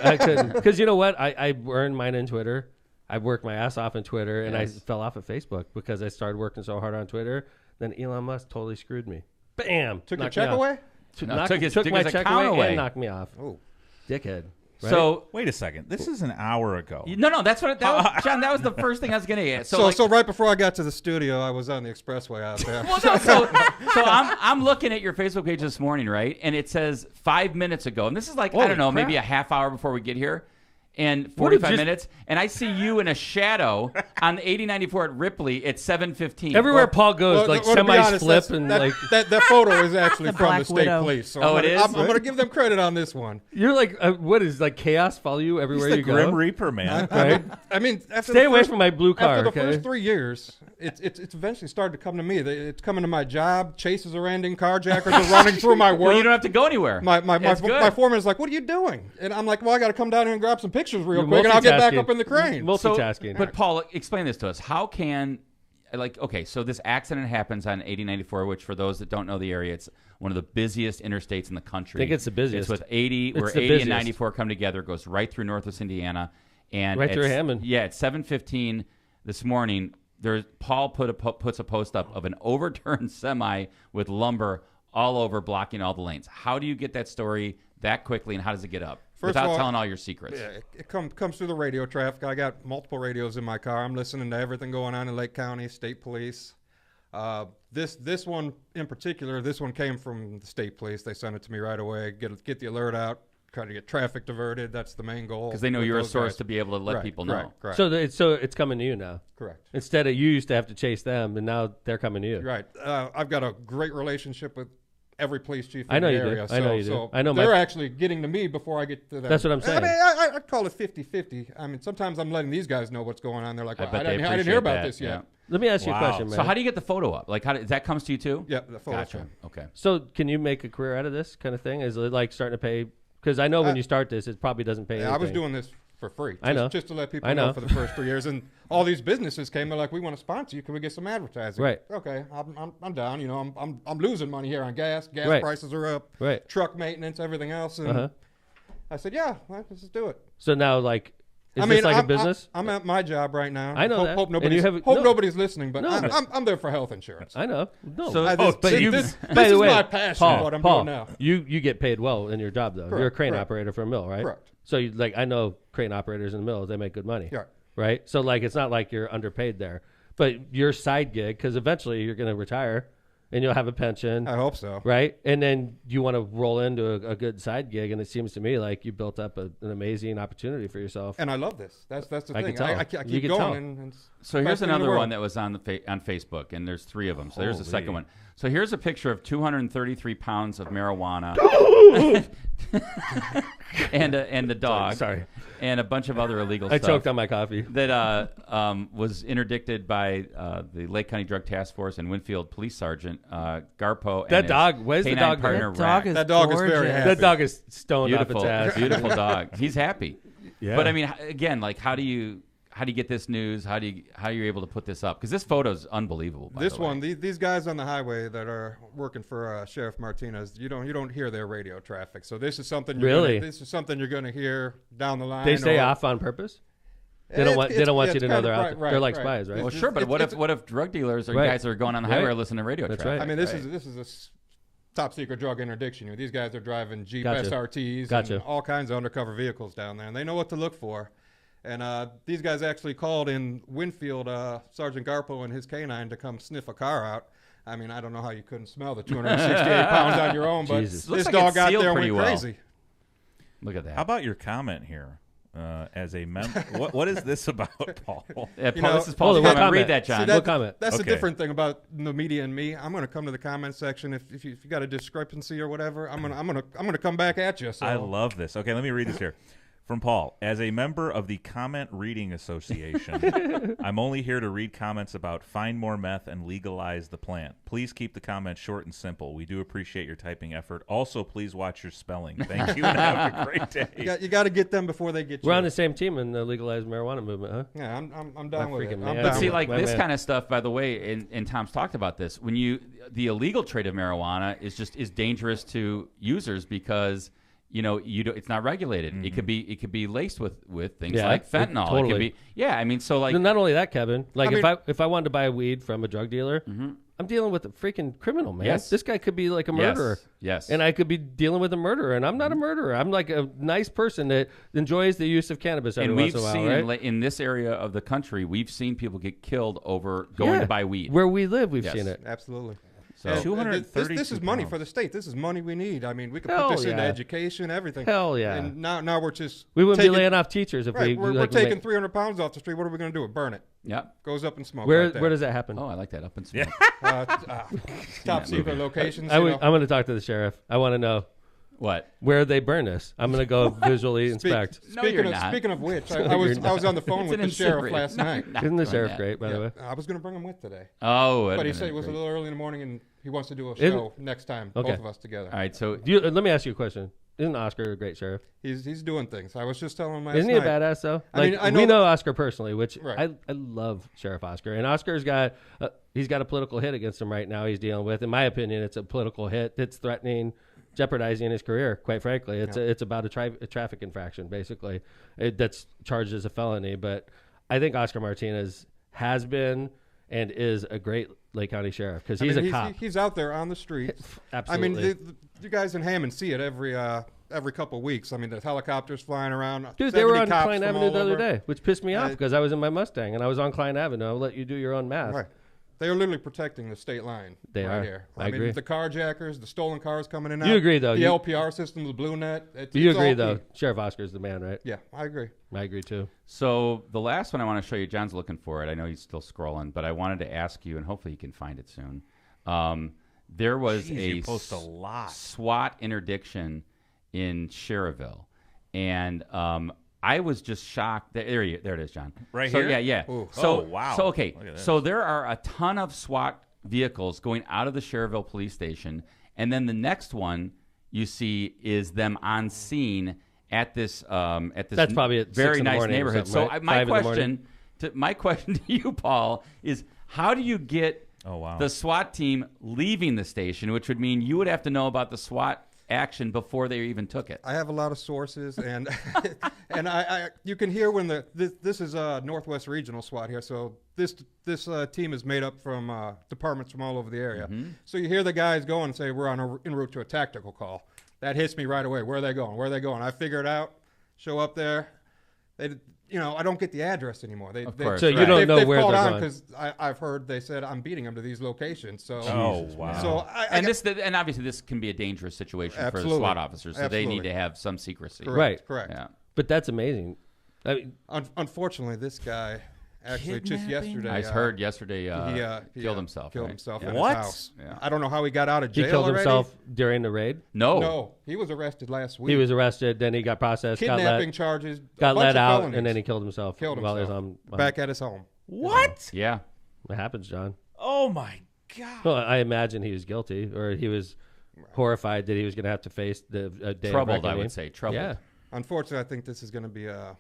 I couldn't, because you know what? I earned mine in Twitter. I worked my ass off in Twitter, and I fell off of Facebook because I started working so hard on Twitter. Then Elon Musk totally screwed me. Bam! Took your Knocked me check off. away? No, took his my check account away away. and knocked me off. Oh, Dickhead. Right? So Wait a second. This is an hour ago. no, that's what John. That was the first thing I was gonna get. so right before I got to the studio, I was on the expressway out there. Well, no, so I'm looking at your Facebook page this morning, right? And it says 5 minutes ago, and this is like I Holy don't know, crap. maybe a half hour before we get here, and What did 45 just- minutes, and I see you in a shadow on the 8094 at Ripley at 7:15. Everywhere Paul goes, Well, like well, to be semis honest, flip that's- and that, like that photo is actually The from Black the state Widow. police. So Oh, I'm it gonna, is? I'm going to give them credit on this one. you're like what is like chaos follow you He's everywhere the you Grim go? Reaper, man. I mean, after Stay the away first- from my blue car. After the okay? first 3 years, it's eventually started to come to me. It's coming to my job. Chases are ending. Carjackers are running through my work. Well, you don't have to go anywhere. My It's good. foreman is like, "What are you doing?" And I'm like, "Well, I got to come down here and grab some pictures real You're quick, and I'll get back multitasking. up in the crane." Multitasking. But Paul, explain this to us. How can okay, so this accident happens on 8094, which for those that don't know the area, it's one of the busiest interstates in the country. I think it's the busiest. It's with 80, where It's the 80 busiest. and 94 come together, goes right through Northwest Indiana, and Right through it's- Hammond. Yeah, at 7:15 this morning, Paul puts a post up of an overturned semi with lumber all over, blocking all the lanes. How do you get that story that quickly, and how does it get up First without of all, telling all your secrets? Yeah, it comes through the radio traffic. I got multiple radios in my car. I'm listening to everything going on in Lake County, state police. This one in particular, this one came from the state police. They sent it to me right away. Get the alert out. Try to get traffic diverted. That's the main goal. Because they know with you're a those source guys. to be able to let Right, people know. Correct. So it's coming to you now. Correct. Instead of you used to have to chase them, and now they're coming to you. Right. I've got a great relationship with every police chief in I know the you do. area. I know so, you do. so I know they're actually getting to me before I get to them. That's what I'm saying. I mean, I'd call it 50-50. I mean, sometimes I'm letting these guys know what's going on. They're like, I well, bet I they didn't hear appreciate about that, this yet. yeah. Let me ask you a Wow. question, man. So how do you get the photo up? Like, that comes to you too? Yeah, the photo Gotcha. came. Okay. So can you make a career out of this kind of thing? Is it like starting to pay? Because I know when you start this, it probably doesn't pay. Yeah, I was anything. doing this for free. I know. Just to let people I know. know for the first 3 years. And all these businesses came. They're like, we want to sponsor you. Can we get some advertising? Right. Okay, I'm down. You know, I'm losing money here on gas. Gas Right. prices are up. Right. Truck maintenance, everything else. And Uh-huh. I said, yeah, let's just do it. So now, like, is this like a business? I'm at my job right now. I know hope, that. Hope And nobody's, you have- hope no. nobody's listening, but No, I'm there for health insurance. I know. No. So- but you. this by is the way, my passion. Paul, What I'm Paul, doing now. You get paid well in your job though. You're a Correct, crane correct. operator for a mill, right? Correct. So you, like, I know crane operators in the mills. They make good money. Yeah. Right. So like, it's not like you're underpaid there, but your side gig, because eventually you're going to retire, and you'll have a pension. I hope so. Right. And then you want to roll into a good side gig. And it seems to me like you built up an amazing opportunity for yourself. And I love this. That's the I thing. can tell. I You keep can going. tell. And So here's best thing in the another world. one that was on on Facebook, and there's 3 of them. So there's the second Holy. one. So here's a picture of 233 pounds of marijuana, and the dog, Sorry. and a bunch of other illegal I stuff choked on my coffee. that was interdicted by the Lake County Drug Task Force and Winfield Police Sergeant Garpo. That and his dog- where's the canine dog partner, That dog Rack. is That dog is very gorgeous. happy. That dog is stoned Beautiful, off its ass. beautiful dog. He's happy. Yeah. But I mean, again, like, how do you get this news? How are you able to put this up? Because this photo's unbelievable. By This the way. one, these guys on the highway that are working for Sheriff Martinez, you don't hear their radio traffic. So this is something Really? this is something you're going to hear down the line. They stay or- off on purpose. They don't want you to know they're out there. They're like spies, right? Well, It's- sure, but it's- what if drug dealers or Right. guys that are going on the highway Right. are listening to radio That's traffic? right. I mean, this is a top secret drug interdiction. These guys are driving Jeep Gotcha. SRTs Gotcha. and all kinds of undercover vehicles down there, and they know what to look for. And these guys actually called in Winfield, Sergeant Garpo and his canine to come sniff a car out. I mean, I don't know how you couldn't smell the 268 pounds on your own, but Jesus. Looks this like dog it's out sealed there pretty went well. crazy. Look at that. How about your comment here? as a member. What is this about, Paul? Paul, know, this is Paul's hold on, comment. we'll Read that, John. See, We'll comment. That's Okay. the different thing about the media and me. I'm going to come to the comment section if you got a discrepancy or whatever. I'm gonna come back at you. So. I love this. Okay, let me read this here. From Paul, as a member of the Comment Reading Association, I'm only here to read comments about find more meth and legalize the plant. Please keep the comments short and simple. We do appreciate your typing effort. Also, please watch your spelling. Thank you and have a great day. You got to get them before they get you. We're on the same team in the legalized marijuana movement, huh? Yeah, I'm down with it. freaking I'm man. But down see, with like My this man. kind of stuff, by the way, and Tom's talked about this. When the illegal trade of marijuana is dangerous to users because it's not regulated. Mm-hmm. It could be laced with things Yeah, like fentanyl. totally. It could be I mean, so like Not only that, Kevin. Like I mean- if I wanted to buy weed from a drug dealer, I'm dealing with a freaking criminal, man. Yes. This guy could be like a murderer. Yes. And I could be dealing with a murderer, and I'm not a murderer. I'm like a nice person that enjoys the use of cannabis every and once we've in a while, seen right? in this area of the country, we've seen people get killed over going Yeah. to buy weed. Where we live, we've Yes. seen it. Absolutely. So And 232 this is money pounds. for the state. This is money we need. I mean, we could Hell put this into yeah. education, everything. Hell yeah. And now we're just We wouldn't taking, be laying off teachers if Right, we we're like, taking make- 300 pounds off the street. What are we going to do? Burn it. yeah. Goes up in smoke. Where right there. where does that happen? Oh, I like that up in smoke. Top secret locations? I'm you know? going to talk to the sheriff. I want to know What? where they burn this. I'm going to go visually inspect. No, you're Speaking not. speaking of which, No, I was you're I was on the phone It's with an the sheriff incinerator. last No, night. you're not Isn't the doing sheriff that. great, by the way? I was going to bring him with today, Oh, but he said it was a little early in the morning and he wants to do a Isn't- show next time, Okay. both of us together. All right, so Let me ask you a question. Isn't Oscar a great sheriff? He's doing things. I was just telling him last Isn't he a night. badass though? I mean, I know we that- know Oscar personally, which Right. I love Sheriff Oscar, and Oscar's got he's got a political hit against him right now. He's dealing with, in my opinion, it's a political hit that's threatening, jeopardizing his career. Quite frankly, it's about a traffic infraction basically that's charged as a felony. But I think Oscar Martinez has been and is a great Lake County sheriff because he's a cop. He's out there on the street. Absolutely. I mean, you guys in Hammond see it every couple of weeks. I mean, there's helicopters flying around. Dude, they were 70 on cops Klein from Avenue all the other over. day, which pissed me off because I was in my Mustang and I was on Klein Avenue. I'll let you do your own math. Right. They are literally protecting the state line. They right are. here. I mean, agree. the carjackers, the stolen cars coming in and You out. agree, though. The You- LPR system, the Blue Net. You it's agree, all though. key. Sheriff Oscar's the man, right? Yeah, I agree. I agree, too. So the last one I want to show you, John's looking for it. I know he's still scrolling, but I wanted to ask you, and hopefully you can find it soon. There was Jeez, you post a lot. SWAT interdiction in Cherville, and I was just shocked. There it is, John. Right so, here? Yeah. Ooh. So Oh, wow. So okay. Look at this. So there are a ton of SWAT vehicles going out of the Cherville police station, and then the next one you see is them on scene at this That's probably at 6 very in the nice morning or neighborhood. something, So right? my 5 in the morning? question to you, Paul, is how do you get Oh, wow. the SWAT team leaving the station, which would mean you would have to know about the SWAT action before they even took it. I have a lot of sources, and and I you can hear when this is Northwest Regional SWAT here. So this team is made up from departments from all over the area. So you hear the guys go and say we're en route to a tactical call. That hits me right away. Where are they going? Where are they going? I figure it out. Show up there. I don't get the address anymore. Of course, So you don't know they've where called they're on going. because I've heard they said I'm beating them to these locations. So Oh, wow. So And obviously this can be a dangerous situation for the Absolutely. SWAT officers, so they need Absolutely. to have some secrecy. Right. correct. Yeah. But that's amazing. I mean, Unfortunately, this guy actually just yesterday. I heard yesterday he killed himself. Killed right? himself Yeah. in What? his house. Yeah. I don't know how he got out of he jail killed already. himself during the raid. No, he was arrested last week. He was arrested, then he got processed, kidnapping charges. got a bunch let of out, felonies. and then he killed himself. killed while himself he was on back at his home. What? Yeah. It happens, John. Oh, my God. Well, I imagine he was guilty, or he was horrified that he was going to have to face the day of Troubled, I reckoning. would say. Troubled. Yeah. Unfortunately, I think this is going to be a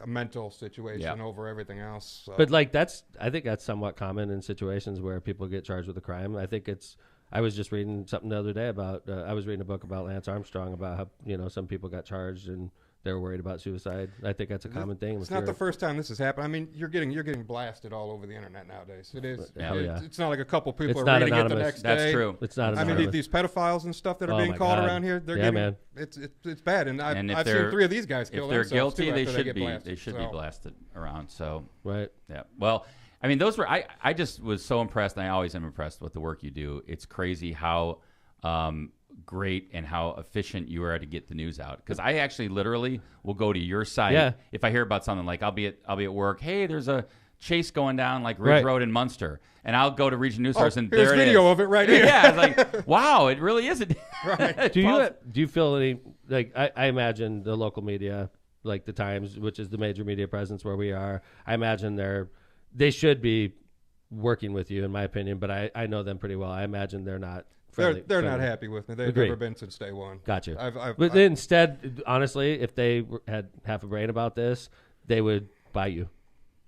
mental situation Yeah. over everything else. So. But I think that's somewhat common in situations where people get charged with a crime. I was just reading something the other day about, I was reading a book about Lance Armstrong about how, some people got charged and they were worried about suicide. I think that's a common thing. It's not the first time this has happened. I mean, you're getting blasted all over the internet nowadays. It is. Hell yeah. It's not like a couple people It's are not reading it the anonymous. next That's day. true. It's not I mean, anonymous. these pedophiles and stuff that are Oh being my called God. around here, they're Yeah, getting, man. it's bad. And And if I've seen they're- 3 of these guys kill If they're themselves, too, guilty, they after should get be. blasted. They should be So, blasted around. So Right. yeah. Well, I mean, those were. I just was so impressed, and I always am impressed with the work you do. It's crazy how great and how efficient you are to get the news out. Because I actually literally will go to your site if I hear about something, like I'll be at work. Hey, there's a chase going down like Ridge Road in Munster, and I'll go to Region News Source and here's there it video is. of it right here. Yeah, it's like, wow, it really isn't. Right. Do you feel any, like, I imagine the local media, like the Times, which is the major media presence where we are, I imagine they should be working with you, in my opinion, but I know them pretty well. I imagine they're not friendly. They're not happy with me. They've never been since day one. Gotcha. But instead, honestly, if they had half a brain about this, they would buy you.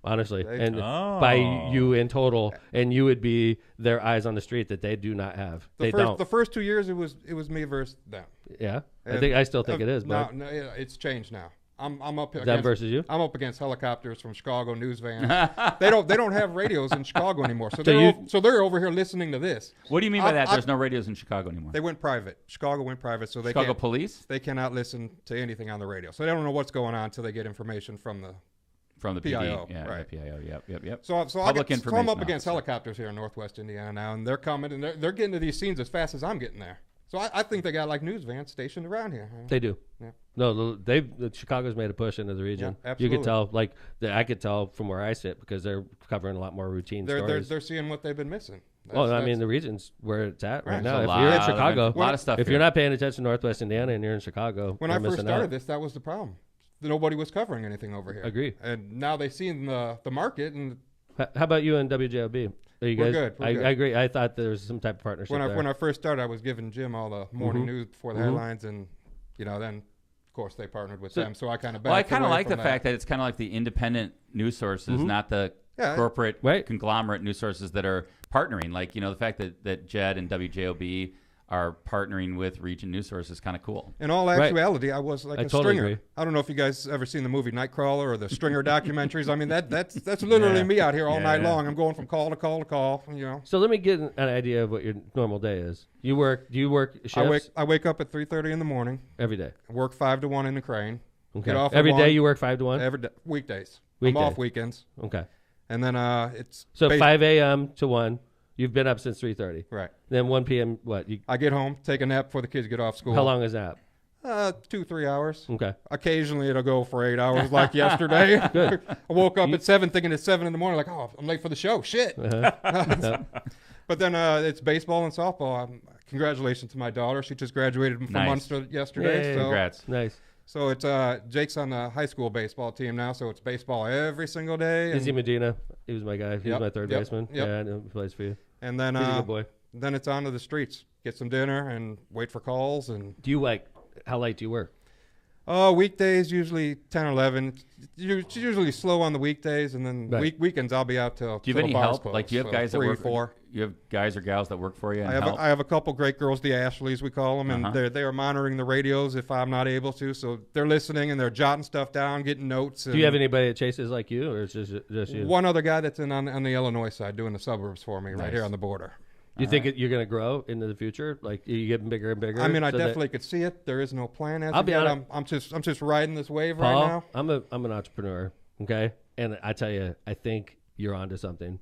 Honestly, and buy you in total, and you would be their eyes on the street that they do not have. The first 2 years, it was me versus them. Yeah, I still think it is. But no, it's changed now. I'm up against them versus you. I'm up against helicopters from Chicago news vans. they don't have radios in Chicago anymore, so they're over here listening to this. What do you mean by that? There's no radios in Chicago anymore. They went private. Chicago went private, so Chicago police. They cannot listen to anything on the radio, so they don't know what's going on until they get information from the PIO. PD, yeah, right. The PIO. Yep. So I'm up against helicopters here in Northwest Indiana now, and they're coming and they're getting to these scenes as fast as I'm getting there. So I think they got like news vans stationed around here. They do. Yeah. No, Chicago's made a push into the region. Yeah, absolutely. You could tell, I could tell from where I sit because they're covering a lot more routine stories. They're seeing what they've been missing. I mean, the region's where it's at right now. If you're in Chicago, a lot of stuff. If you're not paying attention to Northwest Indiana and you're in Chicago, when I first started this, that was the problem. Nobody was covering anything over here. Agree. And now they've seen the market. And how about you and WJOB? Are you we're guys? good. I agree. I thought there was some type of partnership. When I first started, I was giving Jim all the morning news before the headlines, and then of course they partnered with them. So I kind of I kind of like the fact that it's kind of like the independent news sources, not the corporate conglomerate news sources that are partnering. Like the fact that Jed and WJOB are partnering with Region News Source is kind of cool. In all actuality, I was like a stringer. Agree. I don't know if you guys ever seen the movie Nightcrawler or the Stringer documentaries. I mean, that's literally me out here all night long. I'm going from call to call to call. So let me get an idea of what your normal day is. Do you work shifts? I wake up at 3:30 in the morning every day. I work 5 to 1 in the crane. Okay. Get off every at day 1. You work 5 to 1. Every day, weekdays. I'm off weekends. Okay. And then it's 5 a.m. to 1. You've been up since 3:30. Right. Then 1 p.m. What? I get home, take a nap before the kids get off school. How long is that? 2-3 hours. Okay. Occasionally it'll go for 8 hours, like yesterday. Good. I woke up at 7 thinking it's 7 in the morning, like, oh, I'm late for the show. Shit. But then it's baseball and softball. Congratulations to my daughter. She just graduated from Munster yesterday. Yay. So, congrats. Nice. So it's Jake's on the high school baseball team now, so it's baseball every single day. Izzy Medina, he was my guy. He was my third baseman. Yep. Yeah, I know he plays for you. And then he's a good boy. Then it's on to the streets. Get some dinner and wait for calls. And do you how late do you work? Weekdays usually 10 or 11. It's usually slow on the weekdays, and then weekends I'll be out till. Do you have any help? Close, like, do you have guys that work? 4. You have guys or gals that work for you? I have a couple great girls, the Ashleys we call them, and they are monitoring the radios if I'm not able to. So they're listening and they're jotting stuff down, getting notes. Do you have anybody that chases like you, or it's just you? One other guy that's on the Illinois side doing the suburbs for me right here on the border. Do you think you're going to grow into the future? Like, you getting bigger and bigger? I mean, I definitely could see it. There is no plan as of yet. I'm just riding this wave Paul, right now. I'm an entrepreneur, okay? And I tell you, I think you're onto something.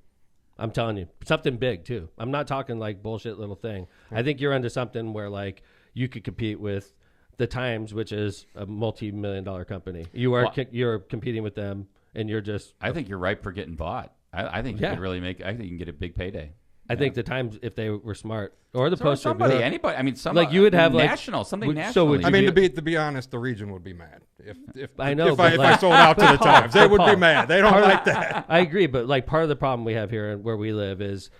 I'm telling you, something big too. I'm not talking like bullshit little thing. I think you're onto something where like you could compete with the Times, which is a multi-million-dollar company. You're competing with them, and you're just. I think you're ripe for getting bought. I think you could really make. I think you can get a big payday. I think the Times, if they were smart, or the Post, anybody. I mean, like you would have national, something national. So would I mean, to be honest, the region would be mad if I sold out to the Times. They would be mad. They don't like that. I agree, but like part of the problem we have here where we live is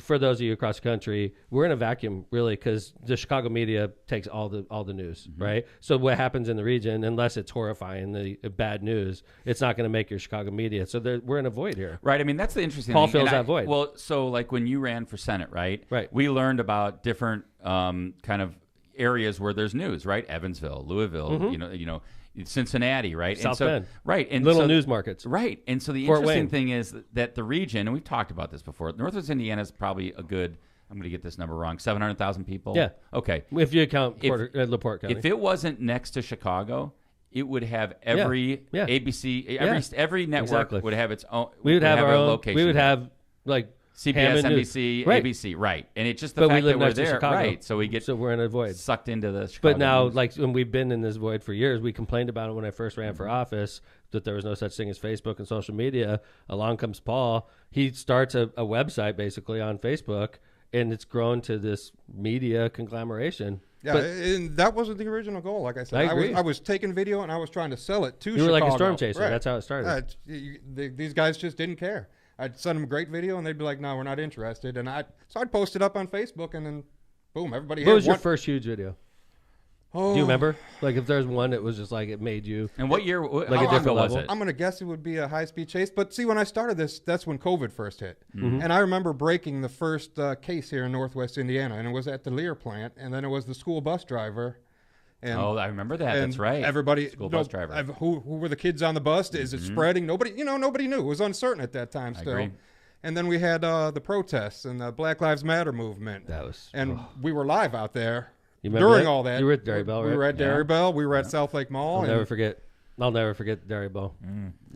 for those of you across the country, we're in a vacuum really because the Chicago media takes all the news, right? So what happens in the region, unless it's horrifying, the bad news, it's not going to make your Chicago media. So we're in a void here, right? I mean, that's the interesting Paul thing. fills that void. Well, so like when you ran for Senate, right? Right. We learned about different kind of areas where there's news, right? Evansville, Louisville, you know, Cincinnati, right? South Bend, right? And little news markets, right? And so the Fort interesting Wayne. thing is that the region, and we've talked about this before. Northwest Indiana is probably a good. I'm going to get this number wrong. 700,000 people. Yeah. Okay. If you count LaPorte County. If it wasn't next to Chicago, it would have every ABC, every network would have its own. We would have our own location. We would have like CBS, Hammond NBC, News. Right. ABC, right? And it's just the But we fact live that we're next to there, Chicago. right? So we're in a void. sucked into the Chicago But now, news. like when we've been in this void for years, we complained about it when I first ran for Mm-hmm. office that there was no such thing as Facebook and social media. Along comes Paul. He starts a website basically on Facebook, and it's grown to this media conglomeration. Yeah, and that wasn't the original goal. Like I said, I agree. I was taking video and I was trying to sell it to You Chicago. were like a storm chaser. Right. That's how it started. These guys just didn't care. I'd send them a great video and they'd be like, "No, we're not interested." And so I'd post it up on Facebook, and then boom, everybody. What was your first huge video? Oh, Do you remember? Like if there's one that was just like it made you. And what year? Like how a long different ago was level? it? I'm gonna guess it would be a high-speed chase. But see, when I started this, that's when COVID first hit, Mm-hmm. and I remember breaking the first case here in Northwest Indiana, and it was at the Lear plant, and then it was the school bus driver. And, Oh, I remember that. and That's right. Everybody, School bus driver. Who were the kids on the bus? Is it spreading? Nobody knew. It was uncertain at that time still. agree. And then we had the protests and the Black Lives Matter movement. That was. And we were live out there You remember during that? all that. You were at Dairy Bell, We right? were at Dairy Bell. We were at South Lake Mall. I'll and never forget. I'll never forget Dairy Bell.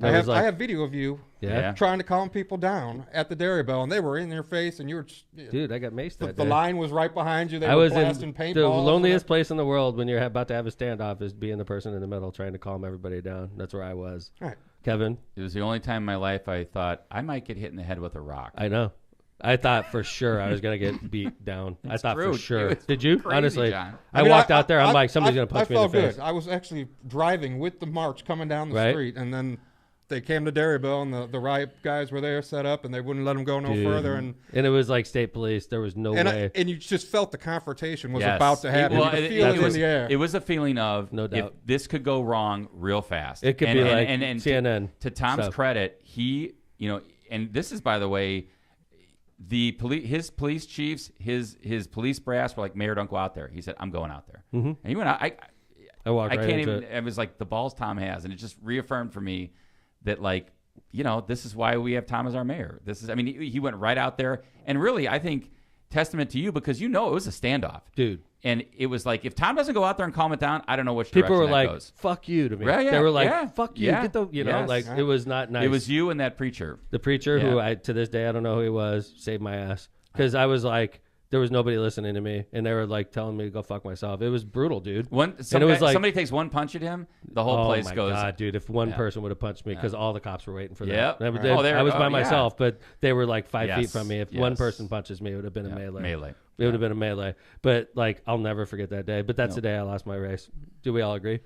I have video of you Yeah. trying to calm people down at the Dairy Bell, and they were in your face, and you were just, Dude, I got maced that the day. line was right behind you. They I were was blasting in paintballs. the and loneliest place in the world when you're about to have a standoff is being the person in the middle trying to calm everybody down. That's where I was. Right. Kevin, It was the only time in my life I thought I might get hit in the head with a rock. I know. I thought for sure I was going to get beat down. I thought true. for sure. It was Did you? crazy, Honestly. John. I mean, walked out there. I'm like, somebody's going to punch I me in the felt face. good. I was actually driving with the march coming down the Right. street, and then they came to Dairy Bell, and the riot guys were there set up, and they wouldn't let them go no Dude. further. And it was like state police. There was no way. and you just felt the confrontation was Yes. about to happen. Well, you could it- feel it it in was- the air. It was a feeling of No if doubt. this could go wrong real fast. It could And- be and- like and CNN To Tom's stuff. credit, he, and this is, by the way, his police chiefs, his police brass were like, "Mayor, don't go out there." He said, "I'm going out there," and he went out. I walked I right can't into even. it. It was like the balls Tom has, and it just reaffirmed for me that, like, this is why we have Tom as our mayor. This is, I mean, he went right out there, and really, I think testament to you because it was a standoff, Dude. and it was like if Tom doesn't go out there and calm it down, I don't know which People direction were that like, goes. fuck you to me. Right, yeah, they were like, yeah, fuck you. yeah, Get the, yes. like, it was not nice. It was you and that preacher. The preacher who Yeah. to this day, I don't know who he was, saved my ass. Because I was like, there was nobody listening to me. And they were like telling me to go fuck myself. It was brutal, dude. Somebody takes one punch at him, the whole place my goes. God, dude! If one Yeah. person would have punched me, because all the cops were waiting for that. Yep. And Right. Oh, I was by yeah. myself, but they were like 5 feet Yes, from me. If one yes. person punches me, it would have been a Yeah, melee. melee. It would have been a melee. But like, I'll never forget that day. But that's the day I lost my race. Do we all agree?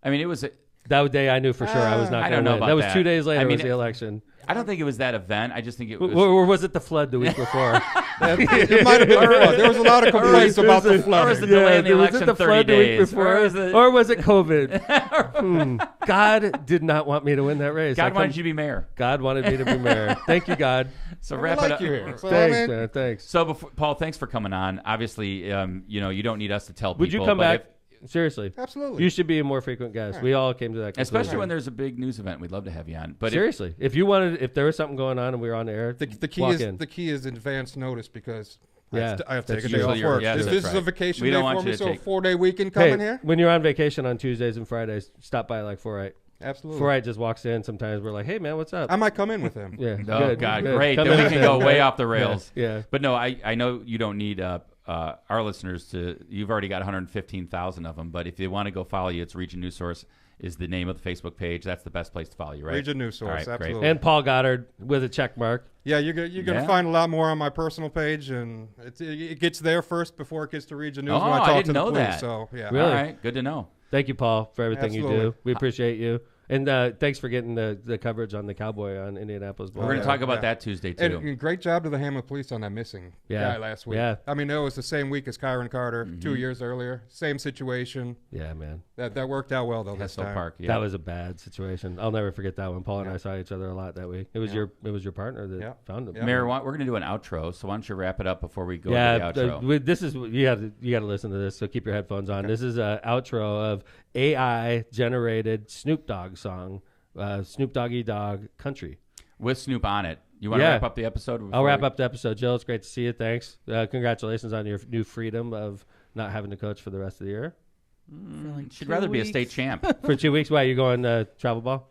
I mean, it was. That day I knew for sure I was not I going don't to know win. about That was that. 2 days later I mean, was the election. I don't think it was that event. I just think it was. Or was it the flood the week before? It might have been flood. There was a lot of complaints about the flood. Or was the delay in the was election it the 30 flood the days? week before? Or was it- Or was it COVID? God did not want me to win that race. God wanted you to be mayor. God wanted me to be mayor. Thank you, God. So I wrap like it up. you here. So, Thanks, I mean, man. Thanks. So, Paul, thanks for coming on. Obviously, you don't need us to tell people. Would you come but back? Seriously. Absolutely. You should be a more frequent guest. We all came to that conclusion. Especially when there's a big news event, we'd love to have you on. But Seriously. If you wanted, if there was something going on and we were on the air, The key walk is in. the key is advance notice because Yeah, I have to that's take a day usually off your- work. yeah, this that's is a right. vacation We day don't want for you me, to so take- 4-day weekend Hey, coming here. when you're on vacation on Tuesdays and Fridays, stop by like 4-8. Absolutely. 4-8 just walks in. Sometimes we're like, hey, man, what's up? I might come in with him. Yeah. Oh, good, God, good. great. Come Then in we can with go him. way off the rails. Yeah. But no, I know you don't need our listeners to. You've already got 115,000 of them. But if they want to go follow you, it's Region News Source is the name of the Facebook page. That's the best place to follow you, right? Region News Source, All right, great. absolutely. And Paul Goddard with a check mark. Yeah, you're gonna Yeah. find a lot more on my personal page, and it gets there first before it gets to Region News Oh, when I I talk didn't to the know police. that. So yeah, Really? All right, good to know. Thank you, Paul, for everything you Absolutely. do. We appreciate you. And thanks for getting the coverage on the Cowboy on Indianapolis We're going to yeah, talk about yeah. that Tuesday too. And great job to the Hammond Police on that missing Yeah. guy last week. Yeah. I mean, it was the same week as Kyron Carter Mm-hmm. 2 years earlier. Same situation. Yeah, man. That worked out well though this Hassel time. Park. Yeah. That was a bad situation. I'll never forget that one. Paul and I saw each other a lot that week. It was your partner that Yeah. found him. Yeah. Mayor, we're going to do an outro. So why don't you wrap it up before we go Yeah, to the outro? this is you got to listen to this. So keep your headphones on. This is an outro of AI generated Snoop Dogg song, Snoop Doggy Dogg Country. With Snoop on it. You want to Yeah. wrap up the episode? I'll wrap up the episode. Jill, it's great to see you. Thanks. Congratulations on your new freedom of not having to coach for the rest of the year. She'd rather be a state champ. For 2 weeks, why are you going travel ball?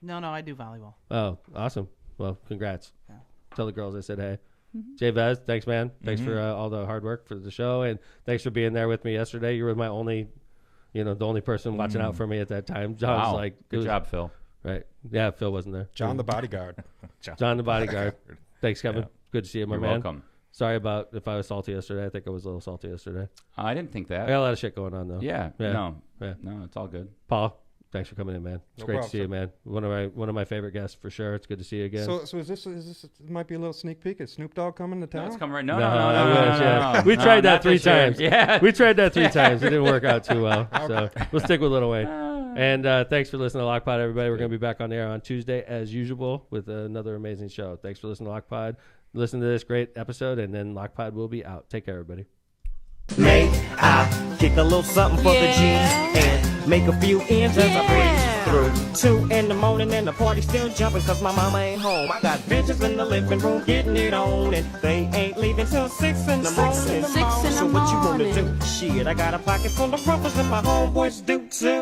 No, I do volleyball. Oh, awesome. Well, congrats. Yeah. Tell the girls I said hey. Jay Vez, thanks, man. Thanks for all the hard work for the show, and thanks for being there with me yesterday. You were my only, the only person watching out for me at that time. John's like, good job, Phil. Right. Yeah, Phil wasn't there. John the bodyguard. John the bodyguard. Thanks, Kevin. Yeah. Good to see you, my You're man. Welcome. Sorry about if I was salty yesterday. I think I was a little salty yesterday. I didn't think that. I got a lot of shit going on, though. Yeah. No, it's all good. Paul, thanks for coming in, man. It's No great problem, to see you, man. One of my favorite guests for sure. It's good to see you again. So is this it might be a little sneak peek? Is Snoop Dogg coming to town? No, it's coming right. No. We tried that 3 times. Yeah, we tried that 3 times. It didn't work out too well. So we'll stick with Lil Wayne. And thanks for listening to Lockpod, everybody. We're going to be back on the air on Tuesday as usual with another amazing show. Thanks for listening to Lockpod. Listen to this great episode, and then Lockpod will be out. Take care, everybody. May I kick a little something for the G's and make a few ends as I breeze through 2 in the morning and the party still jumping cause my mama ain't home. I got bitches in the living room getting it on and they ain't leaving till 6 in the morning. So what you wanna do? Shit, I got a pocket full of ruffles and my homeboys do too.